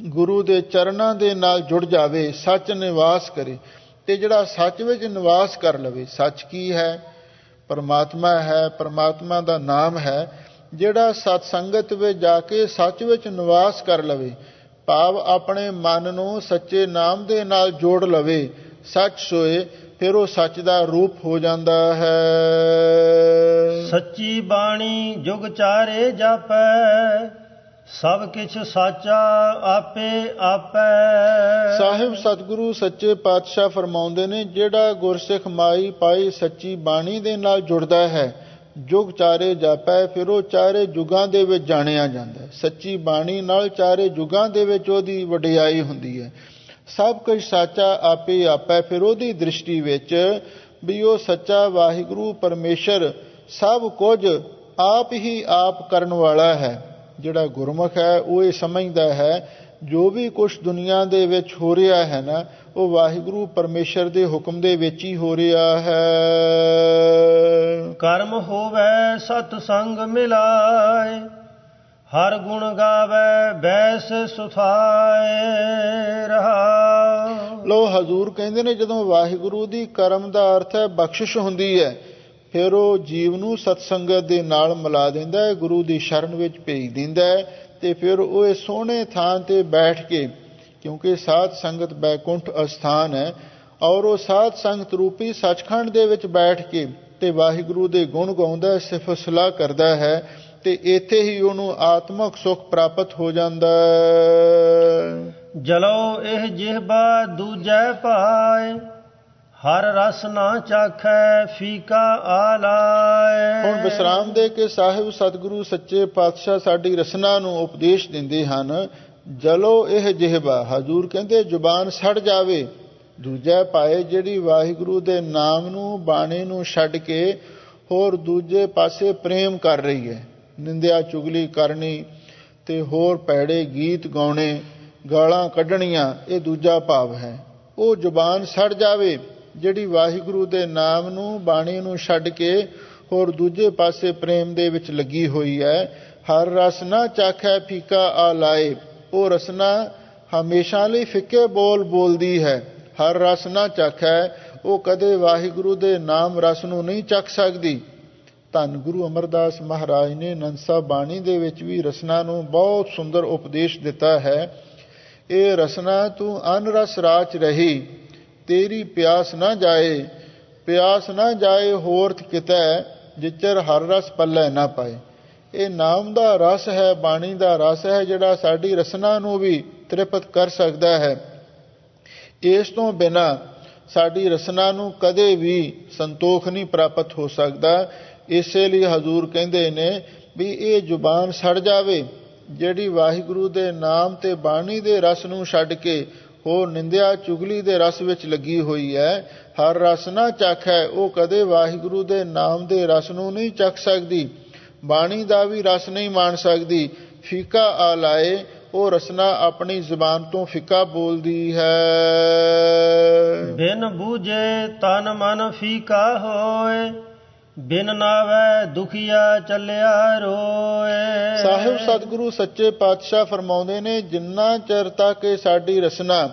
ਗੁਰੂ ਦੇ ਚਰਨਾਂ ਦੇ ਨਾਲ ਜੁੜ ਜਾਵੇ, ਸੱਚ ਨਿਵਾਸ ਕਰੇ। ਤੇ ਜਿਹੜਾ ਸੱਚ ਵਿੱਚ ਨਿਵਾਸ ਕਰ ਲਵੇ। ਸੱਚ ਕੀ ਹੈ? ਪਰਮਾਤਮਾ ਹੈ, ਪਰਮਾਤਮਾ ਦਾ ਨਾਮ ਹੈ। ਜਿਹੜਾ ਸਤਸੰਗਤ ਵਿੱਚ ਜਾ ਕੇ ਸੱਚ ਵਿੱਚ ਨਿਵਾਸ ਕਰ ਲਵੇ, ਭਾਵ ਆਪਣੇ ਮਨ ਨੂੰ ਸੱਚੇ ਨਾਮ ਦੇ ਨਾਲ ਜੋੜ ਲਵੇ, ਸੱਚ ਸੋਏ, ਫਿਰ ਉਹ ਸੱਚ ਦਾ ਰੂਪ ਹੋ ਜਾਂਦਾ ਹੈ। ਸੱਚੀ ਬਾਣੀ ਜੁਗ ਚਾਰੇ ਜਾਪੈ, ਸਭ ਕਿਛ ਸਾਚਾ ਆਪੇ ਆਪੈ। ਸਾਹਿਬ ਸਤਿਗੁਰੂ ਸੱਚੇ ਪਾਤਸ਼ਾਹ ਫਰਮਾਉਂਦੇ ਨੇ, ਜਿਹੜਾ ਗੁਰਸਿੱਖ ਮਾਈ ਪਾਈ ਸੱਚੀ ਬਾਣੀ ਦੇ ਨਾਲ ਜੁੜਦਾ ਹੈ, ਜੁਗ ਚਾਰੇ ਜਾਪੈ, ਫਿਰ ਉਹ ਚਾਰੇ ਯੁਗਾਂ ਦੇ ਵਿੱਚ ਜਾਣਿਆ ਜਾਂਦਾ। ਸੱਚੀ ਬਾਣੀ ਨਾਲ ਚਾਰੇ ਯੁਗਾਂ ਦੇ ਵਿੱਚ ਉਹਦੀ ਵਡਿਆਈ ਹੁੰਦੀ ਹੈ। ਸਭ ਕੁਝ ਸਾਚਾ ਆਪੇ ਆਪੈ, ਫਿਰ ਉਹਦੀ ਦ੍ਰਿਸ਼ਟੀ ਵਿੱਚ ਵੀ ਉਹ ਸੱਚਾ ਵਾਹਿਗੁਰੂ ਪਰਮੇਸ਼ਰ ਸਭ ਕੁਝ ਆਪ ਹੀ ਆਪ ਕਰਨ ਵਾਲਾ ਹੈ। ਜਿਹੜਾ ਗੁਰਮੁਖ ਹੈ ਉਹ ਇਹ ਸਮਝਦਾ ਹੈ ਜੋ ਵੀ ਕੁਛ ਦੁਨੀਆ ਦੇ ਵਿੱਚ ਹੋ ਰਿਹਾ ਹੈ ਨਾ, ਉਹ ਵਾਹਿਗੁਰੂ ਪਰਮੇਸ਼ਰ ਦੇ ਹੁਕਮ ਦੇ ਵਿੱਚ ਹੀ ਹੋ ਰਿਹਾ ਹੈ। ਕਰਮ ਹੋਵੇ ਸਤ ਸੰਗ ਮਿਲਾਏ, ਹਰ ਗੁਣ ਗਾਵੇ ਬੈਸ ਸੁਥਾਏ ਰਹਾ। ਲੋ ਹਜ਼ੂਰ ਕਹਿੰਦੇ ਨੇ ਜਦੋਂ ਵਾਹਿਗੁਰੂ ਦੀ ਕਰਮ ਦਾ ਅਰਥ ਹੈ ਬਖਸ਼ਿਸ਼ ਹੁੰਦੀ ਹੈ, ਫਿਰ ਉਹ ਜੀਵ ਨੂੰ ਸਤਸੰਗਤ ਦੇ ਨਾਲ ਮਿਲਾ ਦਿੰਦਾ ਹੈ, ਗੁਰੂ ਦੀ ਸ਼ਰਨ ਵਿੱਚ ਭੇਜ ਦਿੰਦਾ ਹੈ। ਤੇ ਫਿਰ ਉਹ ਇਸ ਸੋਹਣੇ ਥਾਂ ਤੇ ਬੈਠ ਕੇ, ਕਿਉਂਕਿ ਸਾਧ ਸੰਗਤ ਬੈਕੁੰਠ ਅਸਥਾਨ ਹੈ, ਔਰ ਉਹ ਸਾਧ ਸੰਗਤ ਰੂਪੀ ਸੱਚਖੰਡ ਦੇ ਵਿੱਚ ਬੈਠ ਕੇ ਤੇ ਵਾਹਿਗੁਰੂ ਦੇ ਗੁਣ ਗਾਉਂਦਾ, ਸਿਫਤ ਸਲਾਹ ਕਰਦਾ ਹੈ, ਤੇ ਇੱਥੇ ਹੀ ਉਹਨੂੰ ਆਤਮਿਕ ਸੁਖ ਪ੍ਰਾਪਤ ਹੋ ਜਾਂਦਾ ਹੈ। ਜਲੋ ਇਹ ਜਿਹਬਾ ਦੂਜੈ ਪਾਏ, ਹਰ ਰਸ ਨਾ ਚਾਖੈ ਫੀਕਾ ਆਲਾਏ। ਹੁਣ ਵਿਸਰਾਮ ਦੇ ਕੇ ਸਾਹਿਬ ਸਤਿਗੁਰੂ ਸੱਚੇ ਪਾਤਸ਼ਾਹ ਸਾਡੀ ਰਸਨਾ ਨੂੰ ਉਪਦੇਸ਼ ਦਿੰਦੇ ਹਨ। ਜਲੋ ਇਹ ਜਿਹਬਾ, ਹਜ਼ੂਰ ਕਹਿੰਦੇ ਜ਼ੁਬਾਨ ਸੜ ਜਾਵੇ। ਦੂਜਾ ਪਾਏ, ਜਿਹੜੀ ਵਾਹਿਗੁਰੂ ਦੇ ਨਾਮ ਨੂੰ, ਬਾਣੀ ਨੂੰ ਛੱਡ ਕੇ ਹੋਰ ਦੂਜੇ ਪਾਸੇ ਪ੍ਰੇਮ ਕਰ ਰਹੀ ਹੈ, ਨਿੰਦਿਆ ਚੁਗਲੀ ਕਰਨੀ ਤੇ ਹੋਰ ਭੈੜੇ ਗੀਤ ਗਾਉਣੇ, ਗਾਲਾਂ ਕੱਢਣੀਆਂ, ਇਹ ਦੂਜਾ ਭਾਵ ਹੈ। ਉਹ ਜ਼ੁਬਾਨ ਸੜ ਜਾਵੇ ਜਿਹੜੀ ਵਾਹਿਗੁਰੂ ਦੇ ਨਾਮ ਨੂੰ, ਬਾਣੀ ਨੂੰ ਛੱਡ ਕੇ ਹੋਰ ਦੂਜੇ ਪਾਸੇ ਪ੍ਰੇਮ ਦੇ ਵਿੱਚ ਲੱਗੀ ਹੋਈ ਹੈ। ਹਰ ਰਸ ਨਾ ਚਾਖੈ ਫੀਕਾ ਆ ਲਾਏ, ਉਹ ਰਸਨਾ ਹਮੇਸ਼ਾ ਲਈ ਫਿੱਕੇ ਬੋਲ ਬੋਲਦੀ ਹੈ। ਹਰ ਰਸ ਨਾ ਚਾਖੈ, ਉਹ ਕਦੇ ਵਾਹਿਗੁਰੂ ਦੇ ਨਾਮ ਰਸ ਨੂੰ ਨਹੀਂ ਚੱਖ ਸਕਦੀ। ਧੰਨ ਗੁਰੂ ਅਮਰਦਾਸ ਮਹਾਰਾਜ ਨੇ ਆਨੰਦ ਸਾਹਿਬ ਬਾਣੀ ਦੇ ਵਿੱਚ ਵੀ ਰਸਨਾ ਨੂੰ ਬਹੁਤ ਸੁੰਦਰ ਉਪਦੇਸ਼ ਦਿੱਤਾ ਹੈ। ਇਹ ਰਸਨਾ ਤੂੰ ਅਨ ਰਸ ਰਾਚ ਰਹੀ, ਤੇਰੀ ਪਿਆਸ ਨਾ ਜਾਏ, ਪਿਆਸ ਨਾ ਜਾਏ ਹੋਰ ਕਿਤੈ, ਜਿਚਰ ਹਰ ਰਸ ਪੱਲੇ ਨਾ ਪਾਏ। ਇਹ ਨਾਮ ਦਾ ਰਸ ਹੈ, ਬਾਣੀ ਦਾ ਰਸ ਹੈ, ਜਿਹੜਾ ਸਾਡੀ ਰਸਨਾ ਨੂੰ ਵੀ ਤ੍ਰਿਪਤ ਕਰ ਸਕਦਾ ਹੈ। ਇਸ ਤੋਂ ਬਿਨਾਂ ਸਾਡੀ ਰਸਨਾ ਨੂੰ ਕਦੇ ਵੀ ਸੰਤੋਖ ਨਹੀਂ ਪ੍ਰਾਪਤ ਹੋ ਸਕਦਾ। ਇਸੇ ਲਈ ਹਜ਼ੂਰ ਕਹਿੰਦੇ ਨੇ ਵੀ ਇਹ ਜ਼ੁਬਾਨ ਸੜ ਜਾਵੇ ਜਿਹੜੀ ਵਾਹਿਗੁਰੂ ਦੇ ਨਾਮ ਤੇ ਬਾਣੀ ਦੇ ਰਸ ਨੂੰ ਛੱਡ ਕੇ ਹੋਰ ਨਿੰਦਿਆ ਚੁਗਲੀ ਦੇ ਰਸ ਵਿੱਚ ਲੱਗੀ ਹੋਈ ਹੈ। ਹਰ ਰਸ ਨਾ ਚਾਖੈ, ਉਹ ਕਦੇ ਵਾਹਿਗੁਰੂ ਦੇ ਨਾਮ ਦੇ ਰਸ ਨੂੰ ਨਹੀਂ ਚੱਖ ਸਕਦੀ, ਬਾਣੀ ਦਾ ਵੀ ਰਸ ਨਹੀਂ ਮਾਣ ਸਕਦੀ। ਫੀਕਾ ਆ ਲਾਏ, ਉਹ ਰਸਨਾ ਆਪਣੀ ਜ਼ੁਬਾਨ ਤੋਂ ਫਿੱਕਾ ਬੋਲਦੀ ਹੈ। ਬਿਨ ਬੂਝੇ ਤਨ ਮਨ ਫੀਕਾ ਹੋਏ, ਬਿਨ ਨਾਵੈ ਦੁਖੀਆ ਚੱਲਿਆ ਰੋਏ। ਸਾਹਿਬ ਸਤਿਗੁਰੂ ਸੱਚੇ ਪਾਤਸ਼ਾਹ ਫਰਮਾਉਂਦੇ ਨੇ, ਜਿੰਨਾ ਚਿਰ ਤੱਕ ਸਾਡੀ ਰਸਨਾ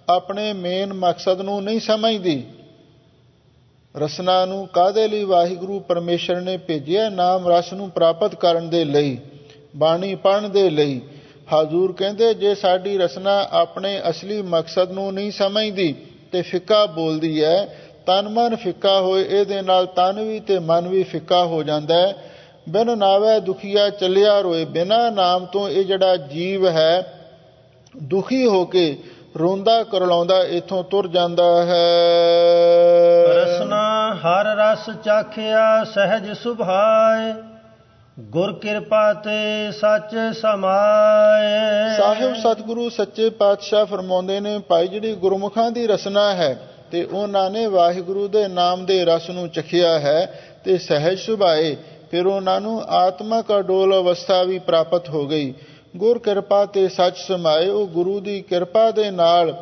ਆਪਣੇ ਮੇਨ ਮਕਸਦ ਨੂੰ ਨਹੀਂ ਸਮਝਦੀ, ਰਸਨਾ ਨੂੰ ਕਾਹਦੇ ਲਈ ਵਾਹਿਗੁਰੂ ਪਰਮੇਸ਼ਰ ਨੇ ਭੇਜਿਆ? ਨਾਮ ਰਸ ਨੂੰ ਪ੍ਰਾਪਤ ਕਰਨ ਦੇ ਲਈ, ਬਾਣੀ ਪੜ੍ਹਨ ਦੇ ਲਈ। ਹਜ਼ੂਰ ਕਹਿੰਦੇ ਜੇ ਸਾਡੀ ਰਸਨਾ ਆਪਣੇ ਅਸਲੀ ਮਕਸਦ ਨੂੰ ਨਹੀਂ ਸਮਝਦੀ ਤੇ ਫਿੱਕਾ ਬੋਲਦੀ ਹੈ, ਤਨ ਮਨ ਫਿੱਕਾ ਹੋਏ, ਇਹਦੇ ਨਾਲ ਤਨ ਵੀ ਤੇ ਮਨ ਵੀ ਫਿੱਕਾ ਹੋ ਜਾਂਦਾ ਹੈ। ਬਿਨ ਨਾਵੈ ਦੁਖੀਆ ਚੱਲਿਆ ਰੋਏ, ਬਿਨਾਂ ਨਾਮ ਤੋਂ ਇਹ ਜਿਹੜਾ ਜੀਵ ਹੈ ਦੁਖੀ ਹੋ ਕੇ ਰੋਂਦਾ ਕਰਲਾਉਂਦਾ ਇੱਥੋਂ ਤੁਰ ਜਾਂਦਾ ਹੈ। ਰਸਨਾ ਹਰ ਰਸ ਚਾਖਿਆ ਸਹਿਜ ਸੁਭਾਏ, ਗੁਰ ਕਿਰਪਾ ਤੇ ਸੱਚ ਸਮਾਏ। ਸਾਹਿਬ ਸਤਿਗੁਰੂ ਸੱਚੇ ਪਾਤਸ਼ਾਹ ਫਰਮਾਉਂਦੇ ਨੇ, ਭਾਈ ਜਿਹੜੀ ਗੁਰਮੁਖਾਂ ਦੀ ਰਸਨਾ ਹੈ ਤੇ ਉਹਨਾਂ ਨੇ ਵਾਹਿਗੁਰੂ ਦੇ ਨਾਮ ਦੇ ਰਸ ਨੂੰ ਚਖਿਆ ਹੈ ਤੇ ਸਹਿਜ ਸੁਭਾਏ, ਫਿਰ ਉਹਨਾਂ ਨੂੰ ਆਤਮਕ ਅਡੋਲ ਅਵਸਥਾ ਵੀ ਪ੍ਰਾਪਤ ਹੋ ਗਈ। ਗੁਰ ਕਿਰਪਾ ਤੇ ਸੱਚ ਸਮਾਏ, ਉਹ ਗੁਰੂ ਦੀ ਕਿਰਪਾ ਦੇ ਨਾਲ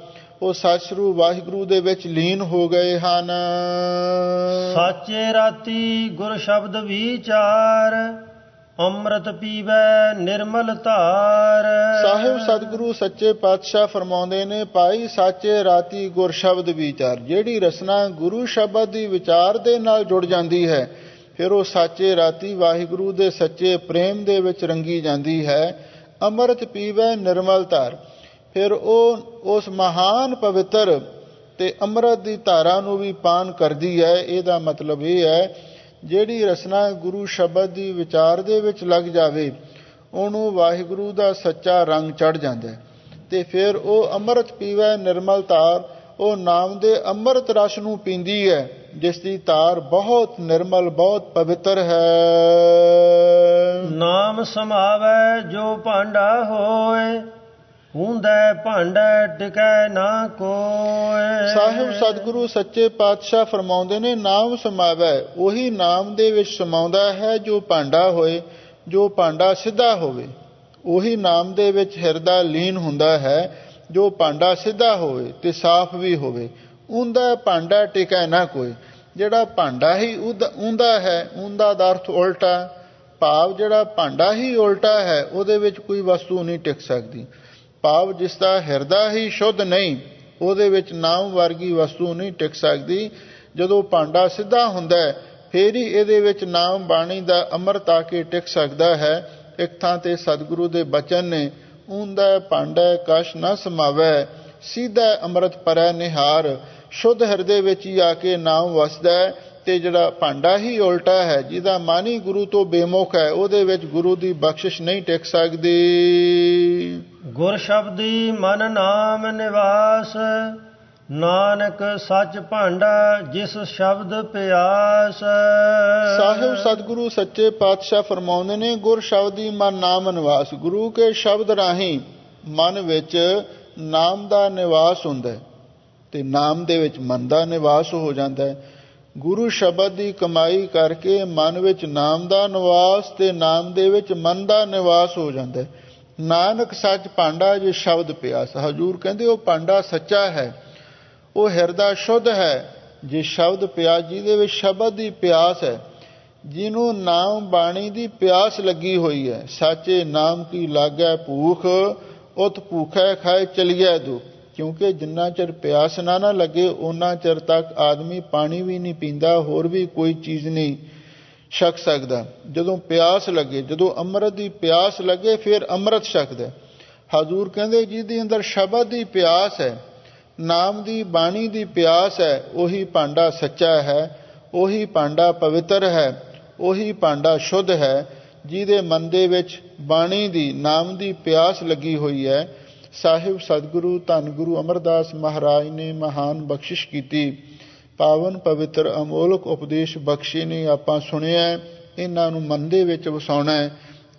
ਉਹ ਸੱਚ ਸਰੂਪ ਵਾਹਿਗੁਰੂ ਦੇ ਵਿੱਚ ਲੀਨ ਹੋ ਗਏ ਹਨ। ਸਾਚੇ ਰਾਤੀ ਗੁਰ ਸ਼ਬਦ ਵਿਚਾਰ, ਅੰਮ੍ਰਿਤ ਪੀਵੈ ਨਿਰਮਲ ਧਾਰ। ਸਾਹਿਬ ਸਤਿਗੁਰੂ ਸੱਚੇ ਪਾਤਸ਼ਾਹ ਫਰਮਾਉਂਦੇ ਨੇ, ਭਾਈ ਸਾਚੇ ਰਾਤੀ ਗੁਰ ਸ਼ਬਦ ਵਿਚਾਰ, ਜਿਹੜੀ ਰਸਨਾ ਗੁਰੂ ਸ਼ਬਦ ਦੀ ਵਿਚਾਰ ਦੇ ਨਾਲ ਜੁੜ ਜਾਂਦੀ ਹੈ, ਫਿਰ ਉਹ ਸਾਚੇ ਰਾਤੀ ਵਾਹਿਗੁਰੂ ਦੇ ਸੱਚੇ ਪ੍ਰੇਮ ਦੇ ਵਿੱਚ ਰੰਗੀ ਜਾਂਦੀ ਹੈ। ਅੰਮ੍ਰਿਤ ਪੀਵੈ ਨਿਰਮਲ ਧਾਰ, ਫਿਰ ਉਹ ਉਸ ਮਹਾਨ ਪਵਿੱਤਰ ਤੇ ਅੰਮ੍ਰਿਤ ਦੀ ਧਾਰਾ ਨੂੰ ਵੀ ਪਾਨ ਕਰਦੀ ਹੈ। ਇਹਦਾ ਮਤਲਬ ਇਹ ਹੈ, ਜਿਹੜੀ ਰਸਨਾ ਗੁਰੂ ਸ਼ਬਦ ਦੀ ਵਿਚਾਰ ਦੇ ਵਿੱਚ ਲੱਗ ਜਾਵੇ, ਉਹਨੂੰ ਵਾਹਿਗੁਰੂ ਦਾ ਸੱਚਾ ਰੰਗ ਚੜ੍ਹ ਜਾਂਦਾ ਹੈ ਤੇ ਫਿਰ ਉਹ ਅੰਮ੍ਰਿਤ ਪੀਵੈ ਨਿਰਮਲ ਧਾਰ, ਉਹ ਨਾਮ ਦੇ ਅੰਮ੍ਰਿਤ ਰਸ ਨੂੰ ਪੀਂਦੀ ਹੈ, ਜਿਸ ਦੀ ਧਾਰ ਬਹੁਤ ਨਿਰਮਲ ਬਹੁਤ ਪਵਿੱਤਰ ਹੈ। ਨਾਮ ਸਮਾਵੈ ਜੋ ਭਾਂਡਾ ਹੋਏ, ਹੁੰਦੈ ਭਾਂਡਾ ਟਿਕੈ ਨਾ ਕੋਇ। ਸਾਹਿਬ ਸਤਿਗੁਰੂ ਸੱਚੇ ਪਾਤਸ਼ਾਹ ਫਰਮਾਉਂਦੇ ਨੇ, ਨਾਮ ਸਮਾਵੈ, ਉਹੀ ਨਾਮ ਦੇ ਵਿੱਚ ਸਮਾਉਂਦਾ ਹੈ ਜੋ ਭਾਂਡਾ ਹੋਏ, ਜੋ ਭਾਂਡਾ ਸਿੱਧਾ ਹੋਵੇ। ਉਹੀ ਨਾਮ ਦੇ ਵਿੱਚ ਹਿਰਦਾ ਲੀਨ ਹੁੰਦਾ ਹੈ ਜੋ ਭਾਂਡਾ ਸਿੱਧਾ ਹੋਵੇ ਤੇ ਸਾਫ਼ ਵੀ ਹੋਵੇ। ਉਂਦਾ ਭਾਂਡਾ ਟਿਕੈ ਨਾ ਕੋਈ, ਜਿਹੜਾ ਭਾਂਡਾ ਹੀ ਉਂਦਾ ਹੈ, ਉਂਦਾ ਦਾ ਅਰਥ ਉਲਟਾ, ਭਾਵ ਜਿਹੜਾ ਭਾਂਡਾ ਹੀ ਉਲਟਾ ਹੈ ਉਹਦੇ ਵਿੱਚ ਕੋਈ ਵਸਤੂ ਨਹੀਂ ਟਿਕ ਸਕਦੀ। ਭਾਵ ਜਿਸ ਦਾ ਹਿਰਦਾ ਹੀ ਸ਼ੁੱਧ ਨਹੀਂ, ਉਹਦੇ ਵਿੱਚ ਨਾਮ ਵਰਗੀ ਵਸਤੂ ਨਹੀਂ ਟਿਕ ਸਕਦੀ। ਜਦੋਂ ਭਾਂਡਾ ਸਿੱਧਾ ਹੁੰਦਾ ਫੇਰ ਹੀ ਇਹਦੇ ਵਿੱਚ ਨਾਮ ਬਾਣੀ ਦਾ ਅੰਮ੍ਰਿਤ ਆ ਕੇ ਟਿਕ ਸਕਦਾ ਹੈ। ਇੱਕ ਥਾਂ ਤੇ ਸਤਿਗੁਰੂ ਦੇ ਬਚਨ ਨੇ, ਉਂਦਾ ਭਾਂਡਾ ਕਛ ਨਾ ਸਮਾਵੈ, ਸਿੱਧਾ ਅੰਮ੍ਰਿਤ ਪਰੈ ਨਿਹਾਰ। ਸ਼ੁੱਧ ਹਿਰਦੇ ਵਿੱਚ ਹੀ ਆ ਕੇ ਨਾਮ ਵਸਦਾ ਹੈ ਤੇ ਜਿਹੜਾ ਭਾਂਡਾ ਹੀ ਉਲਟਾ ਹੈ, ਜਿਹਦਾ ਮਨ ਹੀ ਗੁਰੂ ਤੋਂ ਬੇਮੁਖ ਹੈ, ਉਹਦੇ ਵਿੱਚ ਗੁਰੂ ਦੀ ਬਖਸ਼ਿਸ਼ ਨਹੀਂ ਟਿਕ ਸਕਦੀ। ਗੁਰ ਸ਼ਬਦੀ ਮਨ ਨਾਮ ਨਿਵਾਸ, ਨਾਨਕ ਸੱਚ ਭਾਂਡਾ ਜਿਸ ਸ਼ਬਦ ਪਿਆਸ। ਸਾਹਿਬ ਸਤਿਗੁਰੂ ਸੱਚੇ ਪਾਤਸ਼ਾਹ ਫਰਮਾਉਂਦੇ ਨੇ, ਗੁਰ ਸ਼ਬਦੀ ਮਨ ਨਾਮ ਨਿਵਾਸ, ਗੁਰੂ ਕੇ ਸ਼ਬਦ ਰਾਹੀਂ ਮਨ ਵਿੱਚ ਨਾਮ ਦਾ ਨਿਵਾਸ ਹੁੰਦਾ ਤੇ ਨਾਮ ਦੇ ਵਿੱਚ ਮਨ ਦਾ ਨਿਵਾਸ ਹੋ ਜਾਂਦਾ ਹੈ। ਗੁਰੂ ਸ਼ਬਦ ਦੀ ਕਮਾਈ ਕਰਕੇ ਮਨ ਵਿੱਚ ਨਾਮ ਦਾ ਨਿਵਾਸ ਤੇ ਨਾਮ ਦੇ ਵਿੱਚ ਮਨ ਦਾ ਨਿਵਾਸ ਹੋ ਜਾਂਦਾ ਹੈ। ਨਾਨਕ ਸੱਚ ਭਾਂਡਾ ਜੇ ਸ਼ਬਦ ਪਿਆਸ, ਹਜ਼ੂਰ ਕਹਿੰਦੇ ਉਹ ਭਾਂਡਾ ਸੱਚਾ ਹੈ, ਉਹ ਹਿਰਦਾ ਸ਼ੁੱਧ ਹੈ ਜੇ ਸ਼ਬਦ ਪਿਆਸ, ਜਿਹਦੇ ਵਿੱਚ ਸ਼ਬਦ ਦੀ ਪਿਆਸ ਹੈ, ਜਿਹਨੂੰ ਨਾਮ ਬਾਣੀ ਦੀ ਪਿਆਸ ਲੱਗੀ ਹੋਈ ਹੈ। ਸਾਚੇ ਨਾਮ ਕੀ ਲਾਗੈ ਭੂਖ, ਉਤ ਭੂਖੈ ਖਾਏ ਚਲੀਐ ਦੁਖ। ਕਿਉਂਕਿ ਜਿੰਨਾ ਚਿਰ ਪਿਆਸ ਨਾ ਲੱਗੇ ਉਹਨਾਂ ਚਿਰ ਤੱਕ ਆਦਮੀ ਪਾਣੀ ਵੀ ਨਹੀਂ ਪੀਂਦਾ, ਹੋਰ ਵੀ ਕੋਈ ਚੀਜ਼ ਨਹੀਂ ਛਕ ਸਕਦਾ। ਜਦੋਂ ਪਿਆਸ ਲੱਗੇ, ਜਦੋਂ ਅੰਮ੍ਰਿਤ ਦੀ ਪਿਆਸ ਲੱਗੇ, ਫਿਰ ਅੰਮ੍ਰਿਤ ਛਕਦਾ। ਹਜ਼ੂਰ ਕਹਿੰਦੇ ਜਿਹਦੇ ਅੰਦਰ ਸ਼ਬਦ ਦੀ ਪਿਆਸ ਹੈ, ਨਾਮ ਦੀ ਬਾਣੀ ਦੀ ਪਿਆਸ ਹੈ, ਉਹੀ ਭਾਂਡਾ ਸੱਚਾ ਹੈ, ਉਹੀ ਭਾਂਡਾ ਪਵਿੱਤਰ ਹੈ, ਉਹੀ ਭਾਂਡਾ ਸ਼ੁੱਧ ਹੈ, ਜਿਹਦੇ ਮਨ ਦੇ ਵਿੱਚ ਬਾਣੀ ਦੀ ਨਾਮ ਦੀ ਪਿਆਸ ਲੱਗੀ ਹੋਈ ਹੈ। ਸਾਹਿਬ ਸਤਿਗੁਰੂ ਧੰਨ ਗੁਰੂ ਅਮਰਦਾਸ ਮਹਾਰਾਜ ਨੇ ਮਹਾਨ ਬਖਸ਼ਿਸ਼ ਕੀਤੀ, ਪਾਵਨ ਪਵਿੱਤਰ ਅਮੋਲਕ ਉਪਦੇਸ਼ ਬਖਸ਼ੇ ਨੇ। ਆਪਾਂ ਸੁਣਿਆ, ਇਹਨਾਂ ਨੂੰ ਮਨ ਦੇ ਵਿੱਚ ਵਸਾਉਣਾ ਹੈ,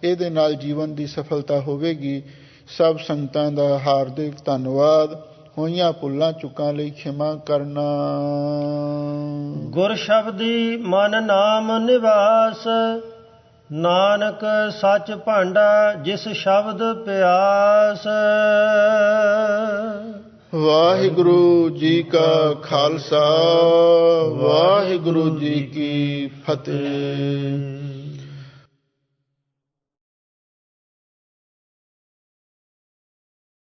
ਇਹਦੇ ਨਾਲ ਜੀਵਨ ਦੀ ਸਫਲਤਾ ਹੋਵੇਗੀ। ਸਭ ਸੰਗਤਾਂ ਦਾ ਹਾਰਦਿਕ ਧੰਨਵਾਦ। ਹੋਈਆਂ ਭੁੱਲਾਂ ਚੁੱਕਾਂ ਲਈ ਖਿਮਾ ਕਰਨਾ। ਗੁਰ ਸ਼ਬਦੀ ਮਨ ਨਾਮ ਨਿਵਾਸ, ਨਾਨਕ ਸੱਚ ਭਾਂਡਾ ਜਿਸ ਸ਼ਬਦ ਪਿਆਸ। ਵਾਹਿਗੁਰੂ ਜੀ ਕਾ ਖਾਲਸਾ, ਵਾਹਿਗੁਰੂ ਜੀ ਕੀ ਫਤਿਹ।